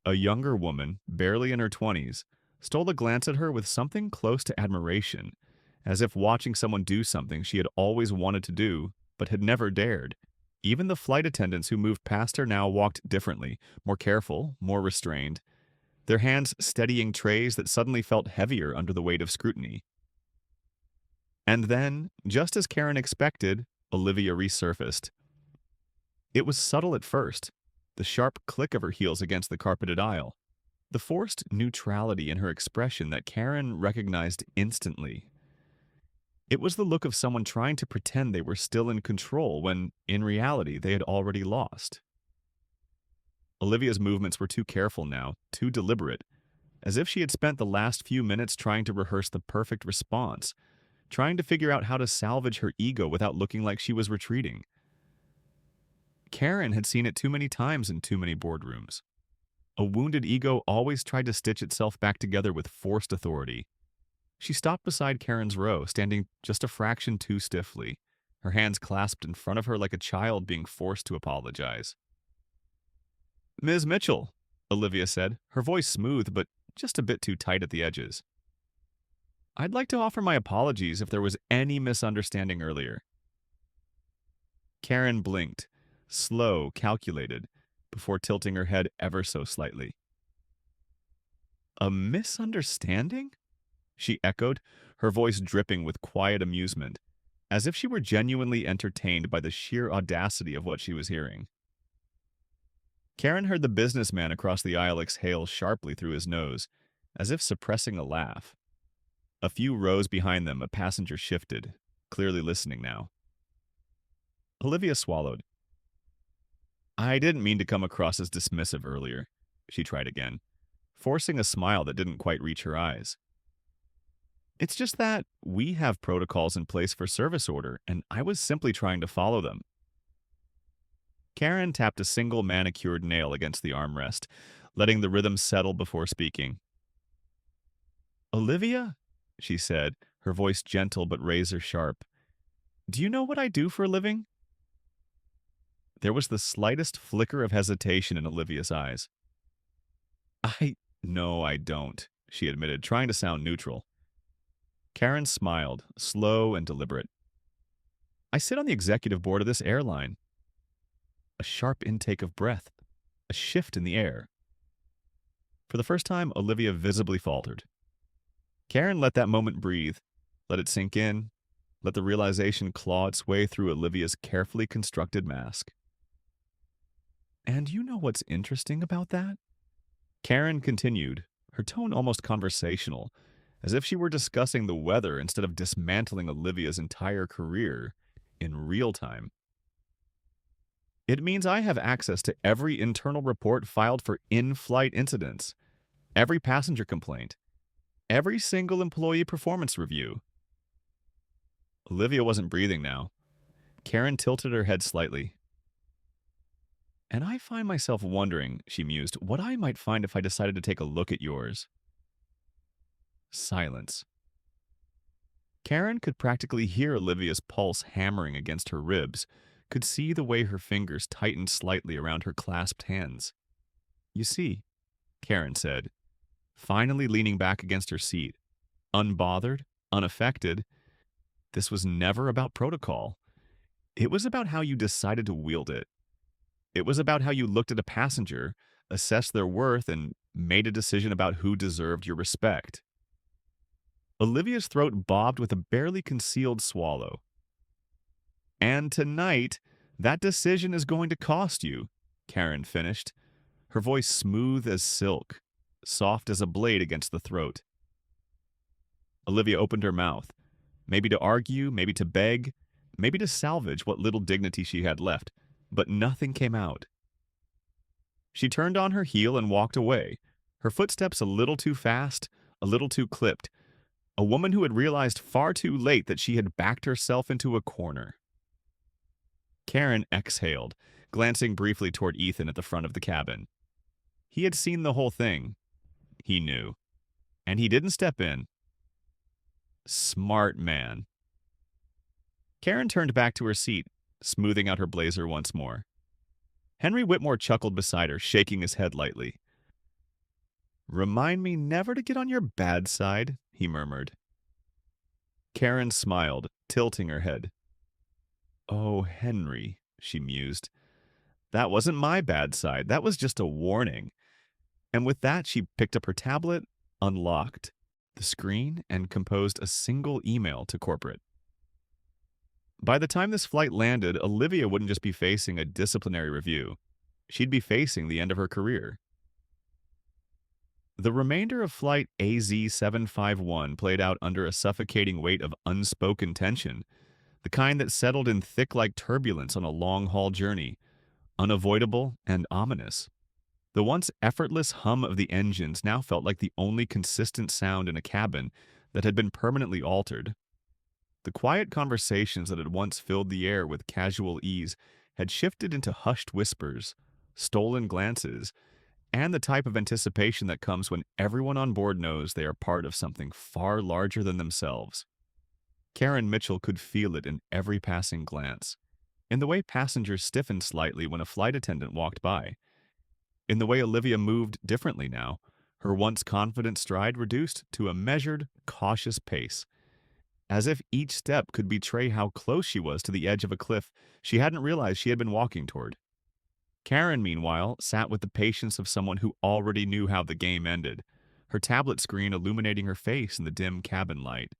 A younger woman, barely in her 20s, stole a glance at her with something close to admiration, as if watching someone do something she had always wanted to do, but had never dared. Even the flight attendants who moved past her now walked differently, more careful, more restrained, their hands steadying trays that suddenly felt heavier under the weight of scrutiny. And then, just as Karen expected, Olivia resurfaced. It was subtle at first, the sharp click of her heels against the carpeted aisle, the forced neutrality in her expression that Karen recognized instantly. It was the look of someone trying to pretend they were still in control when, in reality, they had already lost. Olivia's movements were too careful now, too deliberate, as if she had spent the last few minutes trying to rehearse the perfect response, trying to figure out how to salvage her ego without looking like she was retreating. Karen had seen it too many times in too many boardrooms. A wounded ego always tried to stitch itself back together with forced authority. She stopped beside Karen's row, standing just a fraction too stiffly, her hands clasped in front of her like a child being forced to apologize. "Ms. Mitchell," Olivia said, her voice smooth but just a bit too tight at the edges. "I'd like to offer my apologies if there was any misunderstanding earlier." Karen blinked, slow, calculated, before tilting her head ever so slightly. "A misunderstanding?" she echoed, her voice dripping with quiet amusement, as if she were genuinely entertained by the sheer audacity of what she was hearing. Karen heard the businessman across the aisle exhale sharply through his nose, as if suppressing a laugh. A few rows behind them, a passenger shifted, clearly listening now. Olivia swallowed. "I didn't mean to come across as dismissive earlier," she tried again, forcing a smile that didn't quite reach her eyes. "It's just that we have protocols in place for service order, and I was simply trying to follow them." Karen tapped a single manicured nail against the armrest, letting the rhythm settle before speaking. "Olivia," she said, her voice gentle but razor sharp, "do you know what I do for a living?" There was the slightest flicker of hesitation in Olivia's eyes. No, I don't," she admitted, trying to sound neutral. Karen smiled, slow and deliberate. I sit on the executive board of this airline. A sharp intake of breath, a shift in the air. For the first time, Olivia visibly faltered. Karen let that moment breathe, let it sink in, let the realization claw its way through Olivia's carefully constructed mask. And you know what's interesting about that? Karen continued, her tone almost conversational, as if she were discussing the weather instead of dismantling Olivia's entire career in real time. It means I have access to every internal report filed for in-flight incidents, every passenger complaint, every single employee performance review. Olivia wasn't breathing now. Karen tilted her head slightly. And I find myself wondering, she mused, what I might find if I decided to take a look at yours. Silence. Karen could practically hear Olivia's pulse hammering against her ribs, could see the way her fingers tightened slightly around her clasped hands. You see, Karen said, finally leaning back against her seat, unbothered, unaffected. This was never about protocol. It was about how you decided to wield it. It was about how you looked at a passenger, assessed their worth, and made a decision about who deserved your respect. Olivia's throat bobbed with a barely concealed swallow. And tonight, that decision is going to cost you, Karen finished, her voice smooth as silk, soft as a blade against the throat. Olivia opened her mouth, maybe to argue, maybe to beg, maybe to salvage what little dignity she had left, but nothing came out. She turned on her heel and walked away, her footsteps a little too fast, a little too clipped, a woman who had realized far too late that she had backed herself into a corner. Karen exhaled, glancing briefly toward Ethan at the front of the cabin. He had seen the whole thing. He knew. And he didn't step in. Smart man. Karen turned back to her seat, smoothing out her blazer once more. Henry Whitmore chuckled beside her, shaking his head lightly. Remind me never to get on your bad side, he murmured. Karen smiled, tilting her head. Oh, Henry, she mused. That wasn't my bad side. That was just a warning. And with that, she picked up her tablet, unlocked the screen, and composed a single email to corporate. By the time this flight landed, Olivia wouldn't just be facing a disciplinary review. She'd be facing the end of her career. The remainder of Flight AZ-751 played out under a suffocating weight of unspoken tension, the kind that settled in thick like turbulence on a long-haul journey, unavoidable and ominous. The once effortless hum of the engines now felt like the only consistent sound in a cabin that had been permanently altered. The quiet conversations that had once filled the air with casual ease had shifted into hushed whispers, stolen glances, and the type of anticipation that comes when everyone on board knows they are part of something far larger than themselves. Karen Mitchell could feel it in every passing glance, in the way passengers stiffened slightly when a flight attendant walked by, in the way Olivia moved differently now, her once confident stride reduced to a measured, cautious pace, as if each step could betray how close she was to the edge of a cliff she hadn't realized she had been walking toward. Karen, meanwhile, sat with the patience of someone who already knew how the game ended, her tablet screen illuminating her face in the dim cabin light,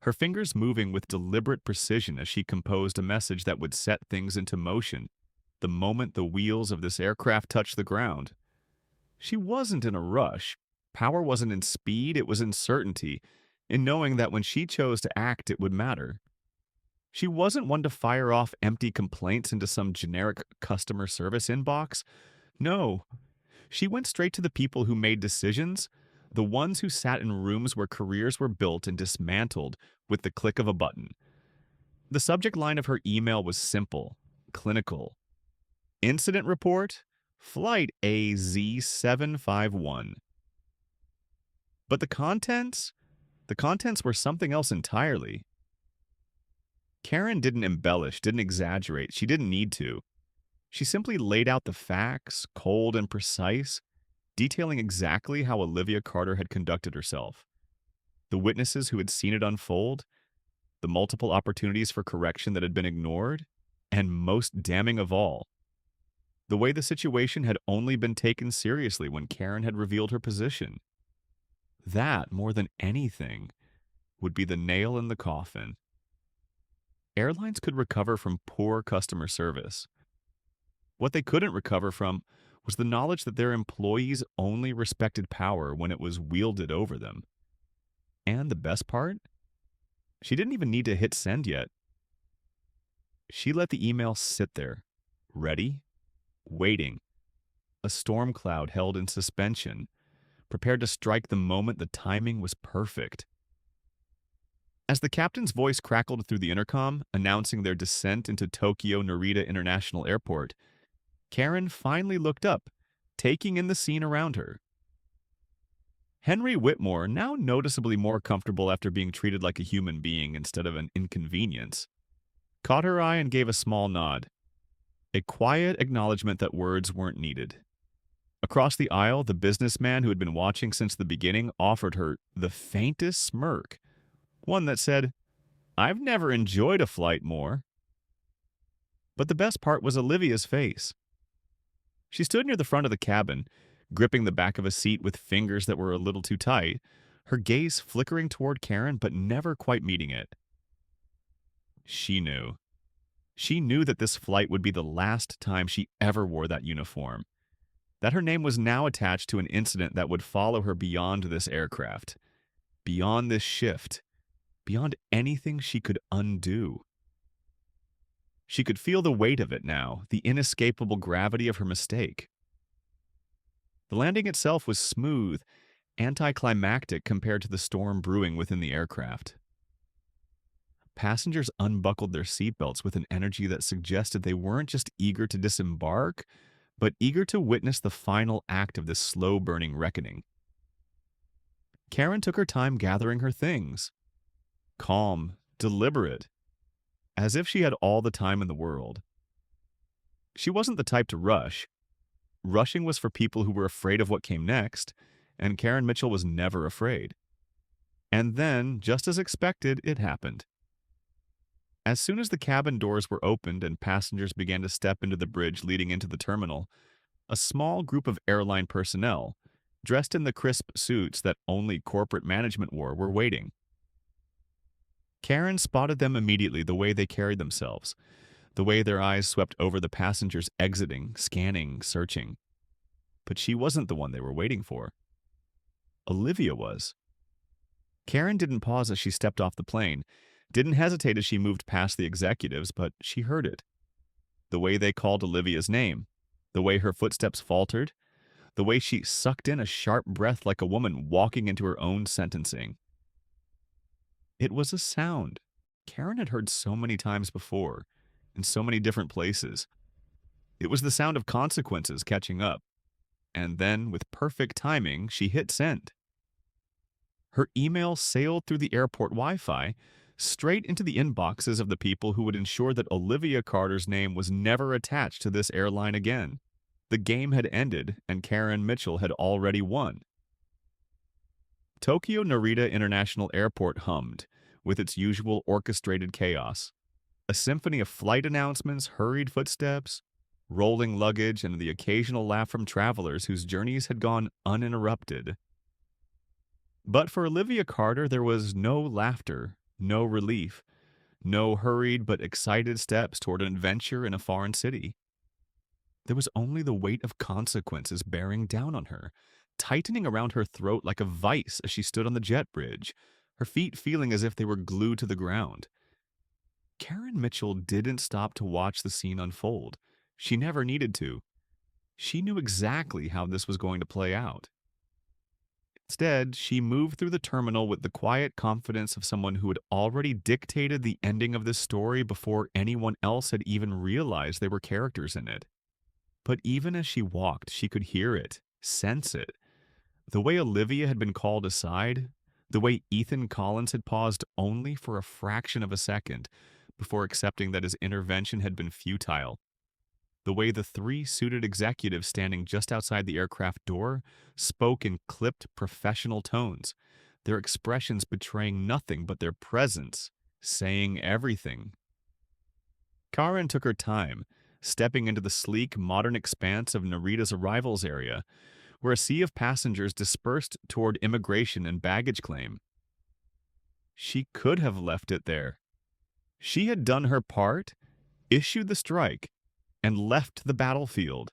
her fingers moving with deliberate precision as she composed a message that would set things into motion the moment the wheels of this aircraft touched the ground. She wasn't in a rush. Power wasn't in speed, it was in certainty, in knowing that when she chose to act, it would matter. She wasn't one to fire off empty complaints into some generic customer service inbox. No, she went straight to the people who made decisions, the ones who sat in rooms where careers were built and dismantled with the click of a button. The subject line of her email was simple, clinical. Incident report, Flight AZ-751. But the contents were something else entirely. Karen didn't embellish, didn't exaggerate, she didn't need to. She simply laid out the facts, cold and precise, detailing exactly how Olivia Carter had conducted herself, the witnesses who had seen it unfold, the multiple opportunities for correction that had been ignored, and most damning of all, the way the situation had only been taken seriously when Karen had revealed her position. That, more than anything, would be the nail in the coffin. Airlines could recover from poor customer service. What they couldn't recover from was the knowledge that their employees only respected power when it was wielded over them. And the best part? She didn't even need to hit send yet. She let the email sit there, ready, waiting, a storm cloud held in suspension, prepared to strike the moment the timing was perfect. As the captain's voice crackled through the intercom, announcing their descent into Tokyo Narita International Airport, Karen finally looked up, taking in the scene around her. Henry Whitmore, now noticeably more comfortable after being treated like a human being instead of an inconvenience, caught her eye and gave a small nod, a quiet acknowledgement that words weren't needed. Across the aisle, the businessman who had been watching since the beginning offered her the faintest smirk, one that said, "I've never enjoyed a flight more." But the best part was Olivia's face. She stood near the front of the cabin, gripping the back of a seat with fingers that were a little too tight, her gaze flickering toward Karen but never quite meeting it. She knew. She knew that this flight would be the last time she ever wore that uniform, that her name was now attached to an incident that would follow her beyond this aircraft, beyond this shift, beyond anything she could undo. She could feel the weight of it now, the inescapable gravity of her mistake. The landing itself was smooth, anticlimactic compared to the storm brewing within the aircraft. Passengers unbuckled their seatbelts with an energy that suggested they weren't just eager to disembark, but eager to witness the final act of this slow-burning reckoning. Karen took her time gathering her things, calm, deliberate, as if she had all the time in the world. She wasn't the type to rush. Rushing was for people who were afraid of what came next, and Karen Mitchell was never afraid. And then, just as expected, it happened. As soon as the cabin doors were opened and passengers began to step into the bridge leading into the terminal, a small group of airline personnel, dressed in the crisp suits that only corporate management wore, were waiting. Karen spotted them immediately, the way they carried themselves, the way their eyes swept over the passengers exiting, scanning, searching. But she wasn't the one they were waiting for. Olivia was. Karen didn't pause as she stepped off the plane, didn't hesitate as she moved past the executives, but she heard it. The way they called Olivia's name, the way her footsteps faltered, the way she sucked in a sharp breath like a woman walking into her own sentencing. It was a sound Karen had heard so many times before, in so many different places. It was the sound of consequences catching up. And then, with perfect timing, she hit send. Her email sailed through the airport Wi-Fi, straight into the inboxes of the people who would ensure that Olivia Carter's name was never attached to this airline again. The game had ended, and Karen Mitchell had already won. Tokyo Narita International Airport hummed, with its usual orchestrated chaos. A symphony of flight announcements, hurried footsteps, rolling luggage, and the occasional laugh from travelers whose journeys had gone uninterrupted. But for Olivia Carter, there was no laughter, no relief, no hurried but excited steps toward an adventure in a foreign city. There was only the weight of consequences bearing down on her, tightening around her throat like a vice as she stood on the jet bridge, her feet feeling as if they were glued to the ground. Karen Mitchell didn't stop to watch the scene unfold. She never needed to. She knew exactly how this was going to play out. Instead, she moved through the terminal with the quiet confidence of someone who had already dictated the ending of this story before anyone else had even realized they were characters in it. But even as she walked, she could hear it, sense it. The way Olivia had been called aside, the way Ethan Collins had paused only for a fraction of a second before accepting that his intervention had been futile, the The way the three suited executives standing just outside the aircraft door spoke in clipped professional tones, their expressions betraying nothing but their presence, saying everything. Karen took her time, stepping into the sleek, modern expanse of Narita's arrivals area, where a sea of passengers dispersed toward immigration and baggage claim. She could have left it there. She had done her part, issued the strike, and left the battlefield.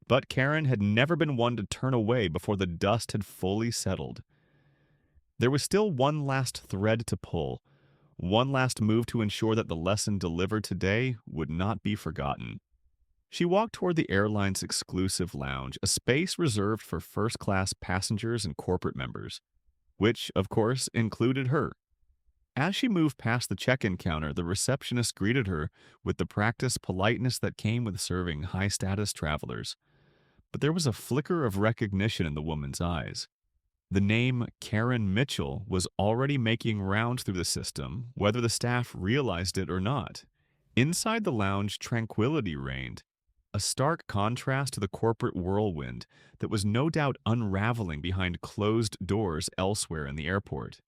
But Karen had never been one to turn away before the dust had fully settled. There was still one last thread to pull, one last move to ensure that the lesson delivered today would not be forgotten. She walked toward the airline's exclusive lounge, a space reserved for first-class passengers and corporate members, which, of course, included her. As she moved past the check-in counter, the receptionist greeted her with the practiced politeness that came with serving high-status travelers. But there was a flicker of recognition in the woman's eyes. The name Karen Mitchell was already making rounds through the system, whether the staff realized it or not. Inside the lounge, tranquility reigned, a stark contrast to the corporate whirlwind that was no doubt unraveling behind closed doors elsewhere in the airport.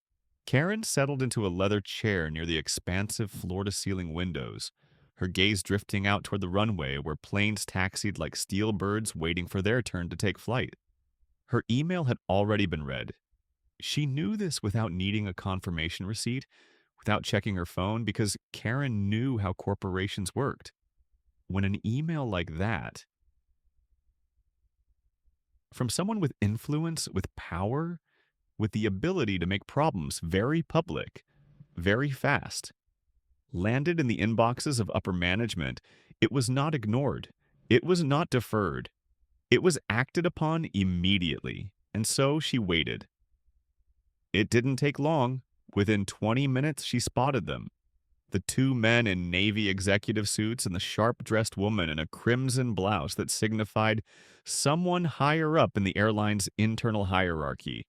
Karen settled into a leather chair near the expansive floor-to-ceiling windows, her gaze drifting out toward the runway where planes taxied like steel birds waiting for their turn to take flight. Her email had already been read. She knew this without needing a confirmation receipt, without checking her phone, because Karen knew how corporations worked. When an email like that, from someone with influence, with power, with the ability to make problems very public, very fast, landed in the inboxes of upper management, it was not ignored. It was not deferred. It was acted upon immediately, and so she waited. It didn't take long. Within 20 minutes, she spotted them. The two men in navy executive suits and the sharp-dressed woman in a crimson blouse that signified someone higher up in the airline's internal hierarchy.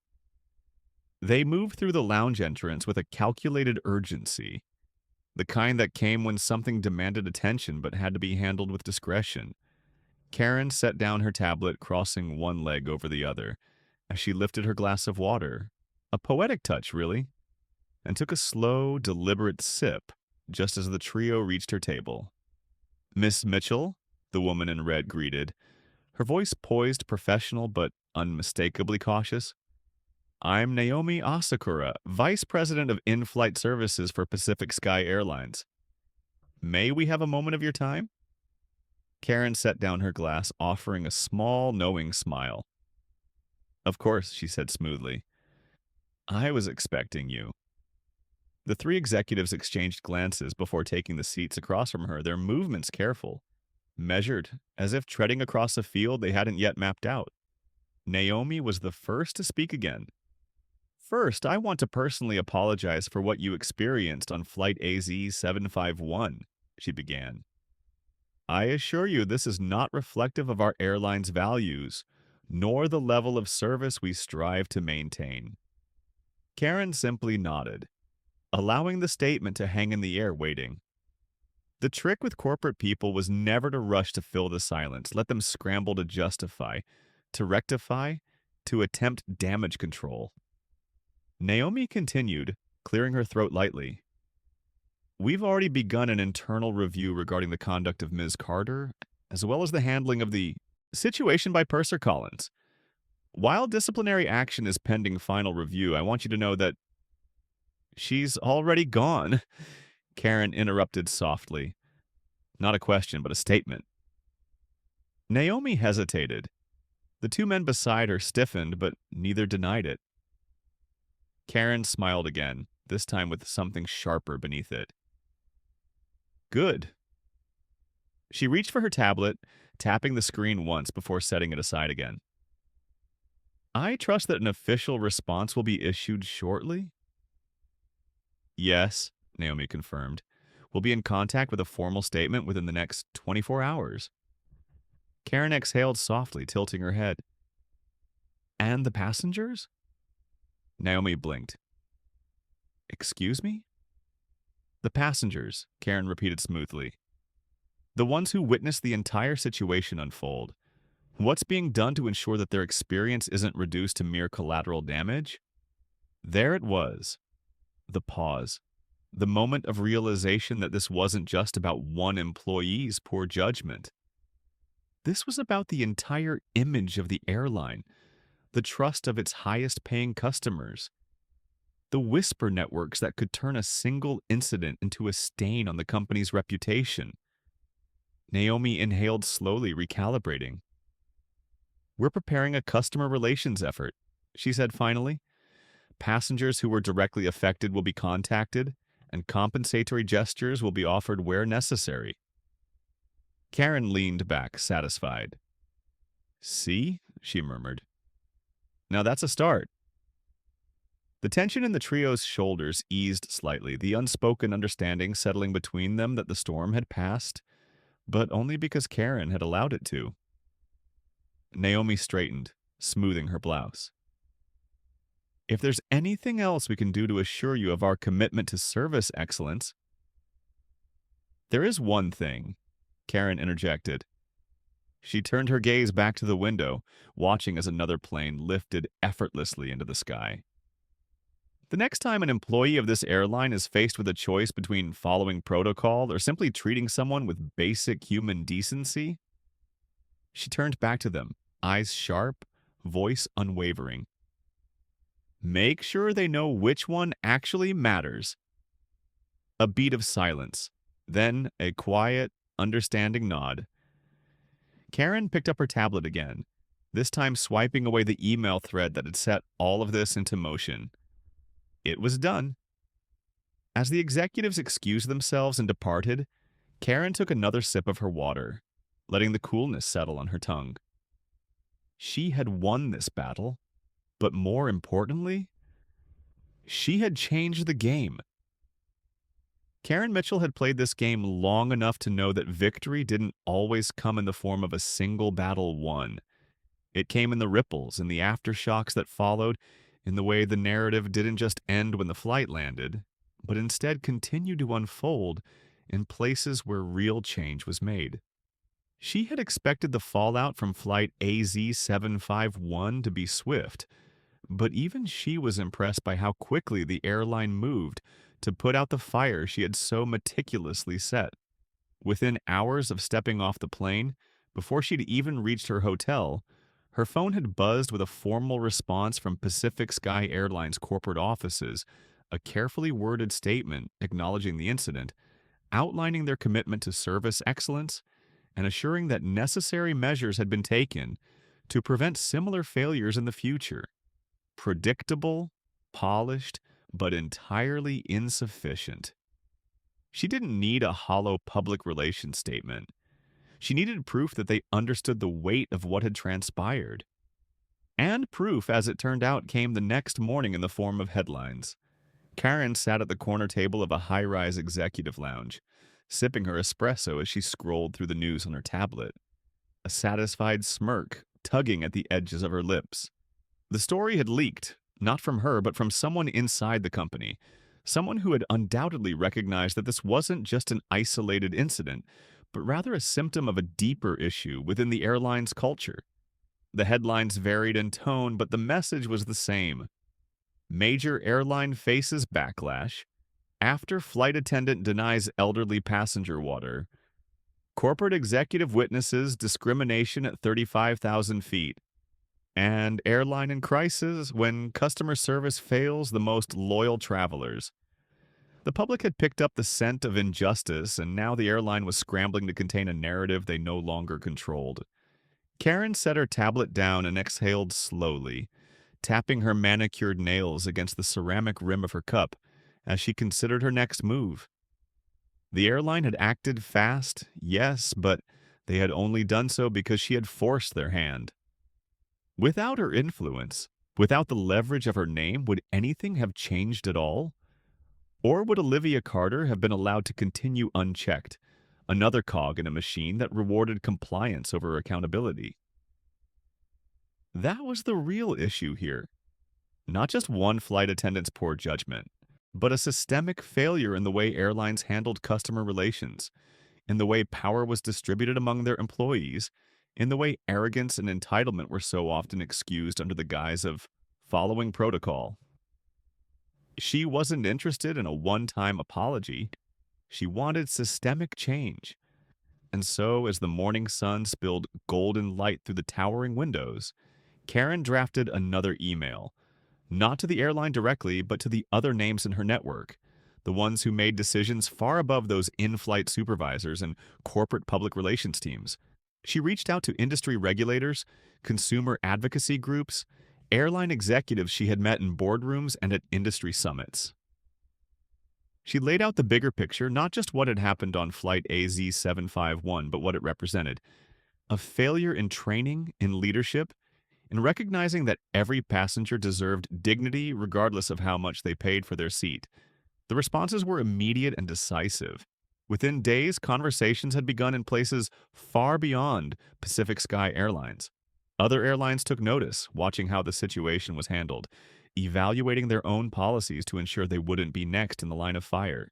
They moved through the lounge entrance with a calculated urgency, the kind that came when something demanded attention but had to be handled with discretion. Karen set down her tablet, crossing one leg over the other, as she lifted her glass of water, a poetic touch, really, and took a slow, deliberate sip just as the trio reached her table. "Miss Mitchell," the woman in red greeted, her voice poised, professional but unmistakably cautious. "I'm Naomi Asakura, Vice President of In-Flight Services for Pacific Sky Airlines. May we have a moment of your time?" Karen set down her glass, offering a small, knowing smile. "Of course," she said smoothly. "I was expecting you." The three executives exchanged glances before taking the seats across from her, their movements careful, measured, as if treading across a field they hadn't yet mapped out. Naomi was the first to speak again. "First, I want to personally apologize for what you experienced on Flight AZ-751, she began. "I assure you this is not reflective of our airline's values, nor the level of service we strive to maintain." Karen simply nodded, allowing the statement to hang in the air, waiting. The trick with corporate people was never to rush to fill the silence, let them scramble to justify, to rectify, to attempt damage control. Naomi continued, clearing her throat lightly. "We've already begun an internal review regarding the conduct of Ms. Carter, as well as the handling of the situation by Purser Collins. While disciplinary action is pending final review, I want you to know that—" "She's already gone," Karen interrupted softly. Not a question, but a statement. Naomi hesitated. The two men beside her stiffened, but neither denied it. Karen smiled again, this time with something sharper beneath it. "Good." She reached for her tablet, tapping the screen once before setting it aside again. "I trust that an official response will be issued shortly?" "Yes," Naomi confirmed. "We'll be in contact with a formal statement within the next 24 hours. Karen exhaled softly, tilting her head. "And the passengers?" Naomi blinked. "Excuse me?" "The passengers," Karen repeated smoothly. The ones who witnessed the entire situation unfold. What's being done to ensure that their experience isn't reduced to mere collateral damage? There it was, the pause. The moment of realization that this wasn't just about one employee's poor judgment. This was about the entire image of the airline, the trust of its highest paying customers, the whisper networks that could turn a single incident into a stain on the company's reputation. Naomi inhaled slowly, recalibrating. "We're preparing a customer relations effort," she said finally. "Passengers who were directly affected will be contacted, and compensatory gestures will be offered where necessary." Karen leaned back, satisfied. "See?" she murmured. "Now that's a start." The tension in the trio's shoulders eased slightly, the unspoken understanding settling between them that the storm had passed, but only because Karen had allowed it to. Naomi straightened, smoothing her blouse. "If there's anything else we can do to assure you of our commitment to service excellence—" "There is one thing," Karen interjected. She turned her gaze back to the window, watching as another plane lifted effortlessly into the sky. "The next time an employee of this airline is faced with a choice between following protocol or simply treating someone with basic human decency—" She turned back to them, eyes sharp, voice unwavering. "Make sure they know which one actually matters." A beat of silence, then a quiet, understanding nod. Karen picked up her tablet again, this time swiping away the email thread that had set all of this into motion. It was done. As the executives excused themselves and departed, Karen took another sip of her water, letting the coolness settle on her tongue. She had won this battle, but more importantly, she had changed the game. Karen Mitchell had played this game long enough to know that victory didn't always come in the form of a single battle won. It came in the ripples and the aftershocks that followed, in the way the narrative didn't just end when the flight landed, but instead continued to unfold in places where real change was made. She had expected the fallout from Flight AZ-751 to be swift, but even she was impressed by how quickly the airline moved to put out the fire she had so meticulously set. Within hours of stepping off the plane, before she'd even reached her hotel, her phone had buzzed with a formal response from Pacific Sky Airlines corporate offices, a carefully worded statement acknowledging the incident, outlining their commitment to service excellence, and assuring that necessary measures had been taken to prevent similar failures in the future. Predictable, polished, but entirely insufficient. She didn't need a hollow public relations statement. She needed proof that they understood the weight of what had transpired. And proof, as it turned out, came the next morning in the form of headlines. Karen sat at the corner table of a high-rise executive lounge, sipping her espresso as she scrolled through the news on her tablet, a satisfied smirk tugging at the edges of her lips. The story had leaked, not from her, but from someone inside the company, someone who had undoubtedly recognized that this wasn't just an isolated incident, but rather a symptom of a deeper issue within the airline's culture. The headlines varied in tone, but the message was the same. Major airline faces backlash. After flight attendant denies elderly passenger water. Corporate executive witnesses discrimination at 35,000 feet. And airline in crisis when customer service fails the most loyal travelers. The public had picked up the scent of injustice, and now the airline was scrambling to contain a narrative they no longer controlled. Karen set her tablet down and exhaled slowly, tapping her manicured nails against the ceramic rim of her cup as she considered her next move. The airline had acted fast, yes, but they had only done so because she had forced their hand. Without her influence, without the leverage of her name, would anything have changed at all? Or would Olivia Carter have been allowed to continue unchecked, another cog in a machine that rewarded compliance over accountability? That was the real issue here. Not just one flight attendant's poor judgment, but a systemic failure in the way airlines handled customer relations, in the way power was distributed among their employees, in the way arrogance and entitlement were so often excused under the guise of following protocol. She wasn't interested in a one-time apology. She wanted systemic change. And so, as the morning sun spilled golden light through the towering windows, Karen drafted another email, not to the airline directly, but to the other names in her network, the ones who made decisions far above those in-flight supervisors and corporate public relations teams. She reached out to industry regulators, consumer advocacy groups, airline executives she had met in boardrooms and at industry summits. She laid out the bigger picture, not just what had happened on Flight AZ-751, but what it represented. A failure in training, in leadership, in recognizing that every passenger deserved dignity regardless of how much they paid for their seat. The responses were immediate and decisive. Within days, conversations had begun in places far beyond Pacific Sky Airlines. Other airlines took notice, watching how the situation was handled, evaluating their own policies to ensure they wouldn't be next in the line of fire.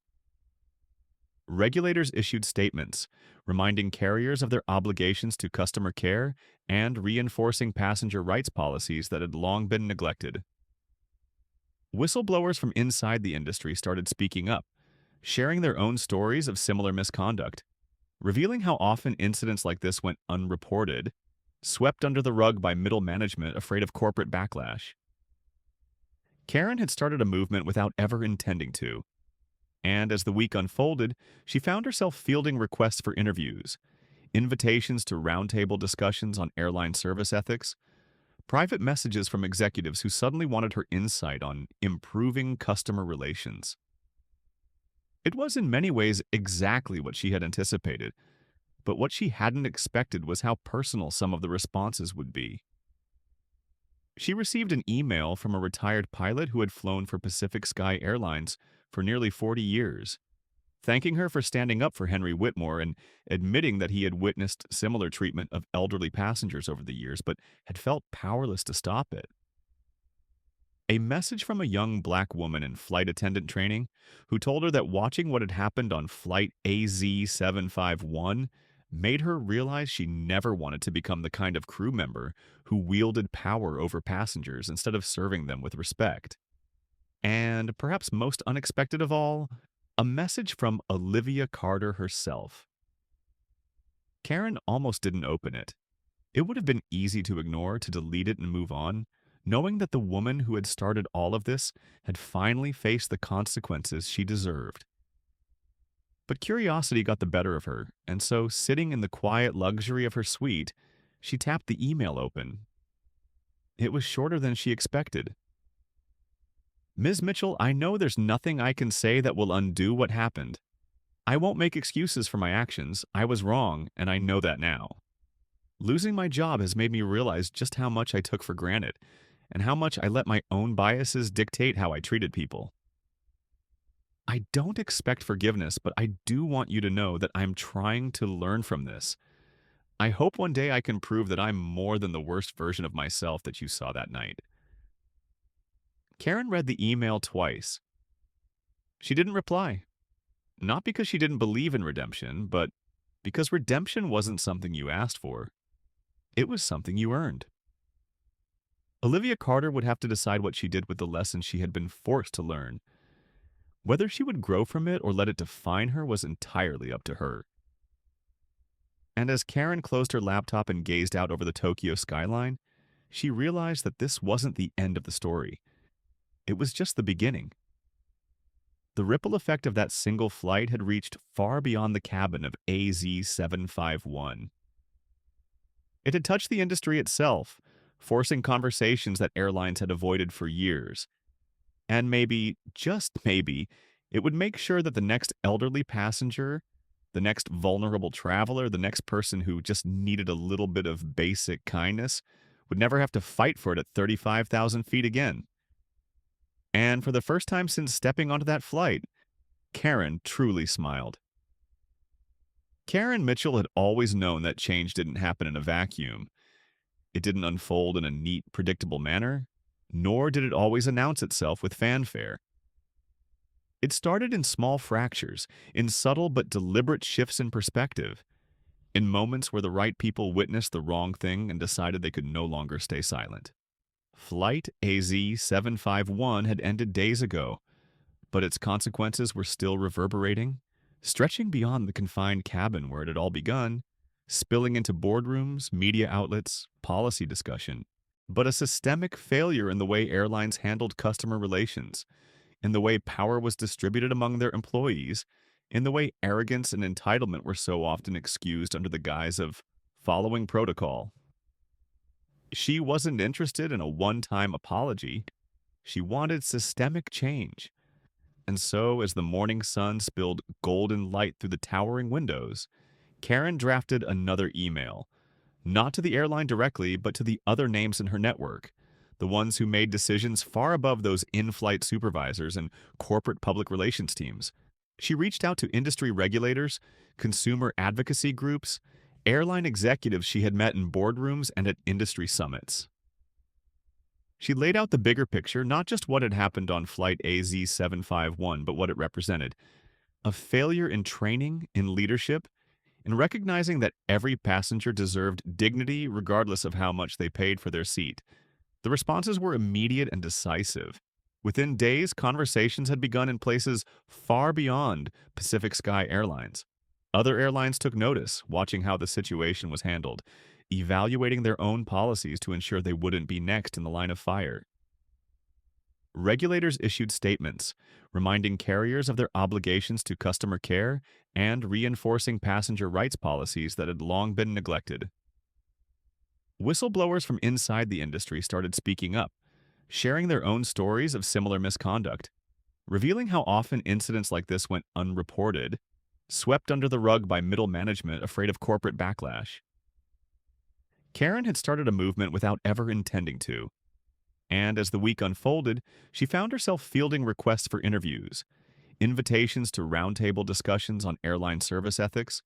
Regulators issued statements, reminding carriers of their obligations to customer care and reinforcing passenger rights policies that had long been neglected. Whistleblowers from inside the industry started speaking up, sharing their own stories of similar misconduct, revealing how often incidents like this went unreported, swept under the rug by middle management afraid of corporate backlash. Karen had started a movement without ever intending to, and as the week unfolded, she found herself fielding requests for interviews, invitations to roundtable discussions on airline service ethics, private messages from executives who suddenly wanted her insight on improving customer relations. It was in many ways exactly what she had anticipated, but what she hadn't expected was how personal some of the responses would be. She received an email from a retired pilot who had flown for Pacific Sky Airlines for nearly 40 years, thanking her for standing up for Henry Whitmore and admitting that he had witnessed similar treatment of elderly passengers over the years, but had felt powerless to stop it. A message from a young black woman in flight attendant training who told her that watching what had happened on Flight AZ-751 made her realize she never wanted to become the kind of crew member who wielded power over passengers instead of serving them with respect. And perhaps most unexpected of all, a message from Olivia Carter herself. Karen almost didn't open it. It would have been easy to ignore, to delete it and move on, knowing that the woman who had started all of this had finally faced the consequences she deserved. But curiosity got the better of her, and so, sitting in the quiet luxury of her suite, she tapped the email open. It was shorter than she expected. Ms. Mitchell, I know there's nothing I can say that will undo what happened. I won't make excuses for my actions. I was wrong, and I know that now. Losing my job has made me realize just how much I took for granted, and how much I let my own biases dictate how I treated people. I don't expect forgiveness, but I do want you to know that I'm trying to learn from this. I hope one day I can prove that I'm more than the worst version of myself that you saw that night. Karen read the email twice. She didn't reply. Not because she didn't believe in redemption, but because redemption wasn't something you asked for. It was something you earned. Olivia Carter would have to decide what she did with the lessons she had been forced to learn. Whether she would grow from it or let it define her was entirely up to her. And as Karen closed her laptop and gazed out over the Tokyo skyline, she realized that this wasn't the end of the story. It was just the beginning. The ripple effect of that single flight had reached far beyond the cabin of AZ-751. It had touched the industry itself, forcing conversations that airlines had avoided for years. And maybe, just maybe, it would make sure that the next elderly passenger, the next vulnerable traveler, the next person who just needed a little bit of basic kindness, would never have to fight for it at 35,000 feet again. And for the first time since stepping onto that flight, Karen truly smiled. Karen Mitchell had always known that change didn't happen in a vacuum. It didn't unfold in a neat, predictable manner, nor did it always announce itself with fanfare. It started in small fractures, in subtle but deliberate shifts in perspective, in moments where the right people witnessed the wrong thing and decided they could no longer stay silent. Flight AZ-751 had ended days ago, but its consequences were still reverberating, stretching beyond the confined cabin where it had all begun, spilling into boardrooms, media outlets, policy discussion. But a systemic failure in the way airlines handled customer relations, in the way power was distributed among their employees, in the way arrogance and entitlement were so often excused under the guise of following protocol. She wasn't interested in a one-time apology. She wanted systemic change. And so, as the morning sun spilled golden light through the towering windows, Karen drafted another email, not to the airline directly, but to the other names in her network, the ones who made decisions far above those in-flight supervisors and corporate public relations teams. She reached out to industry regulators, consumer advocacy groups, airline executives she had met in boardrooms and at industry summits. She laid out the bigger picture, not just what had happened on Flight AZ-751, but what it represented. A failure in training, in leadership, in recognizing that every passenger deserved dignity regardless of how much they paid for their seat. The responses were immediate and decisive. Within days, conversations had begun in places far beyond Pacific Sky Airlines. Other airlines took notice, watching how the situation was handled, evaluating their own policies to ensure they wouldn't be next in the line of fire. Regulators issued statements, reminding carriers of their obligations to customer care and reinforcing passenger rights policies that had long been neglected. Whistleblowers from inside the industry started speaking up, sharing their own stories of similar misconduct, revealing how often incidents like this went unreported, swept under the rug by middle management afraid of corporate backlash. Karen had started a movement without ever intending to, and as the week unfolded, she found herself fielding requests for interviews, invitations to roundtable discussions on airline service ethics,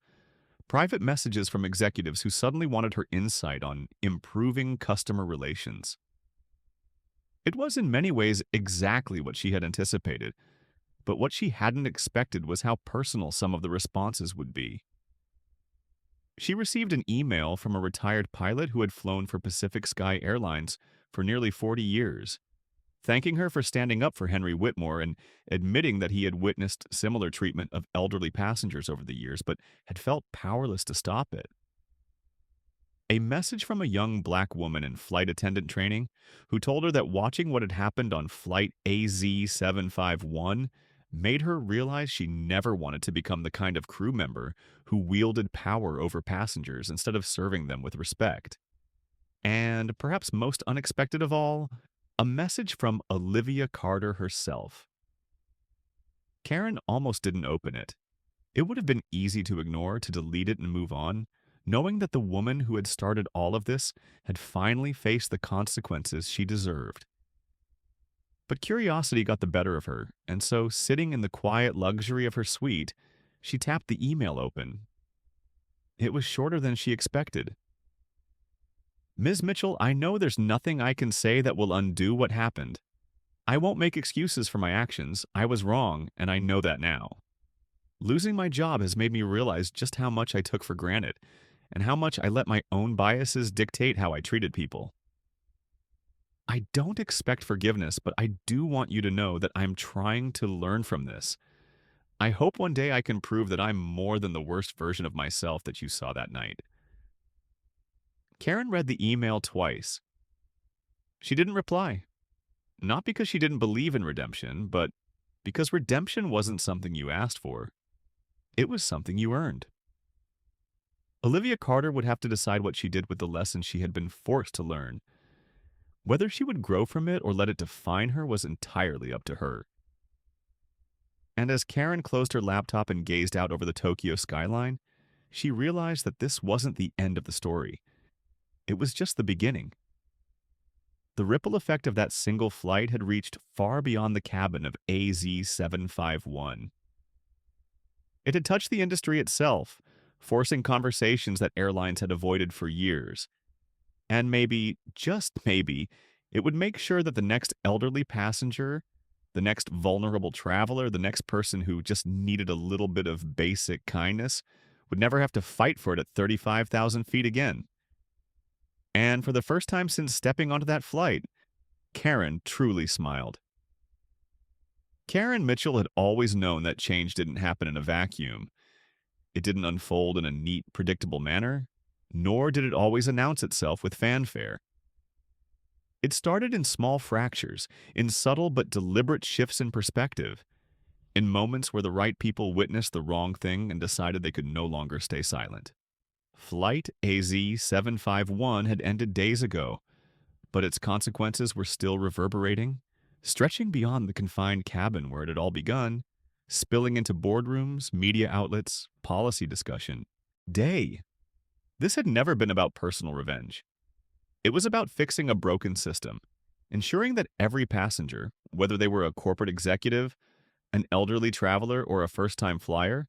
private messages from executives who suddenly wanted her insight on improving customer relations. It was in many ways exactly what she had anticipated, but what she hadn't expected was how personal some of the responses would be. She received an email from a retired pilot who had flown for Pacific Sky Airlines for nearly 40 years, thanking her for standing up for Henry Whitmore and admitting that he had witnessed similar treatment of elderly passengers over the years, but had felt powerless to stop it. A message from a young black woman in flight attendant training who told her that watching what had happened on Flight AZ-751 made her realize she never wanted to become the kind of crew member who wielded power over passengers instead of serving them with respect. And perhaps most unexpected of all, a message from Olivia Carter herself. Karen almost didn't open it. It would have been easy to ignore, to delete it and move on, knowing that the woman who had started all of this had finally faced the consequences she deserved. But curiosity got the better of her, and so, sitting in the quiet luxury of her suite, she tapped the email open. It was shorter than she expected. Ms. Mitchell, I know there's nothing I can say that will undo what happened. I won't make excuses for my actions. I was wrong, and I know that now. Losing my job has made me realize just how much I took for granted, and how much I let my own biases dictate how I treated people. I don't expect forgiveness, but I do want you to know that I'm trying to learn from this. I hope one day I can prove that I'm more than the worst version of myself that you saw that night. Karen read the email twice. She didn't reply. Not because she didn't believe in redemption, but because redemption wasn't something you asked for. It was something you earned. Olivia Carter would have to decide what she did with the lessons she had been forced to learn. Whether she would grow from it or let it define her was entirely up to her. And as Karen closed her laptop and gazed out over the Tokyo skyline, she realized that this wasn't the end of the story. It was just the beginning. The ripple effect of that single flight had reached far beyond the cabin of AZ-751. It had touched the industry itself, forcing conversations that airlines had avoided for years. And maybe, just maybe, it would make sure that the next elderly passenger the next vulnerable traveler, the next person who just needed a little bit of basic kindness, would never have to fight for it at 35,000 feet again. And for the first time since stepping onto that flight, Karen truly smiled. Karen Mitchell had always known that change didn't happen in a vacuum. It didn't unfold in a neat, predictable manner, nor did it always announce itself with fanfare. It started in small fractures, in subtle but deliberate shifts in perspective, in moments where the right people witnessed the wrong thing and decided they could no longer stay silent. Flight AZ-751 had ended days ago, but its consequences were still reverberating, stretching beyond the confined cabin where it had all begun, spilling into boardrooms, media outlets, policy discussion. This had never been about personal revenge. It was about fixing a broken system, ensuring that every passenger, whether they were a corporate executive, an elderly traveler, or a first-time flyer,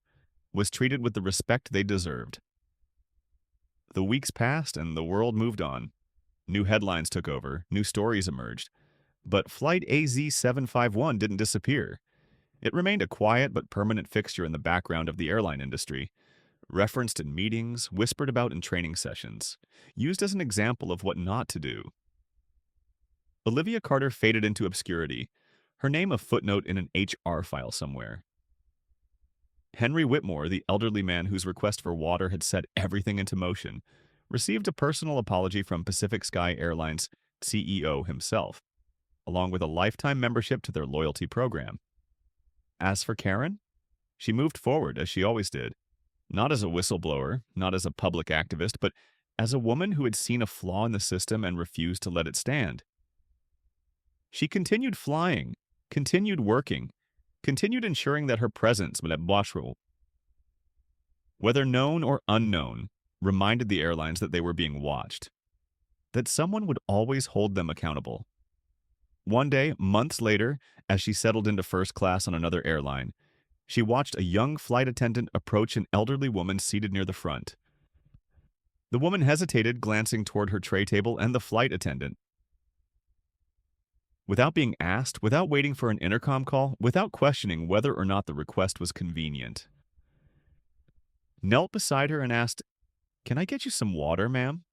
was treated with the respect they deserved. The weeks passed and the world moved on. New headlines took over, new stories emerged. But Flight AZ-751 didn't disappear. It remained a quiet but permanent fixture in the background of the airline industry, referenced in meetings, whispered about in training sessions, used as an example of what not to do. Olivia Carter faded into obscurity, her name a footnote in an HR file somewhere. Henry Whitmore, the elderly man whose request for water had set everything into motion, received a personal apology from Pacific Sky Airlines' CEO himself, along with a lifetime membership to their loyalty program. As for Karen, she moved forward as she always did, not as a whistleblower, not as a public activist, but as a woman who had seen a flaw in the system and refused to let it stand. She continued flying, continued working, continued ensuring that her presence at Boisrot, whether known or unknown, reminded the airlines that they were being watched, that someone would always hold them accountable. One day, months later, as she settled into first class on another airline, she watched a young flight attendant approach an elderly woman seated near the front. The woman hesitated, glancing toward her tray table and the flight attendant. Without being asked, without waiting for an intercom call, without questioning whether or not the request was convenient, knelt beside her and asked, "Can I get you some water, ma'am?"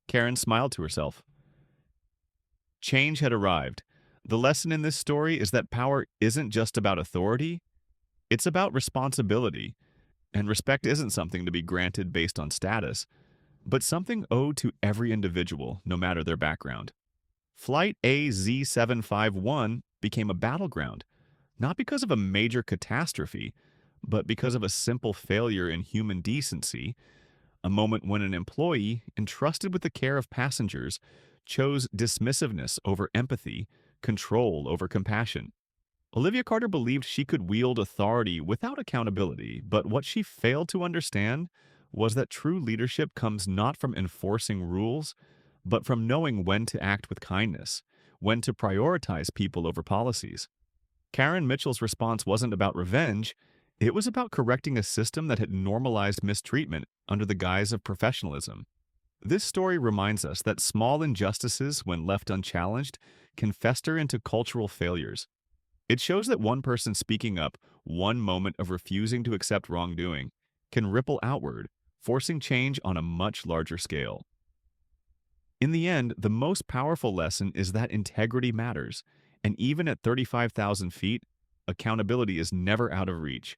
Karen smiled to herself. Change had arrived. The lesson in this story is that power isn't just about authority, it's about responsibility. And respect isn't something to be granted based on status, but something owed to every individual, no matter their background. Flight AZ-751 became a battleground, not because of a major catastrophe, but because of a simple failure in human decency, a moment when an employee, entrusted with the care of passengers, chose dismissiveness over empathy, control over compassion. Olivia Carter believed she could wield authority without accountability, but what she failed to understand was that true leadership comes not from enforcing rules, but from knowing when to act with kindness, when to prioritize people over policies. Karen Mitchell's response wasn't about revenge, it was about correcting a system that had normalized mistreatment under the guise of professionalism. This story reminds us that small injustices, when left unchallenged, can fester into cultural failures. It shows that one person speaking up, one moment of refusing to accept wrongdoing, can ripple outward, forcing change on a much larger scale. In the end, the most powerful lesson is that integrity matters, and even at 35,000 feet, accountability is never out of reach.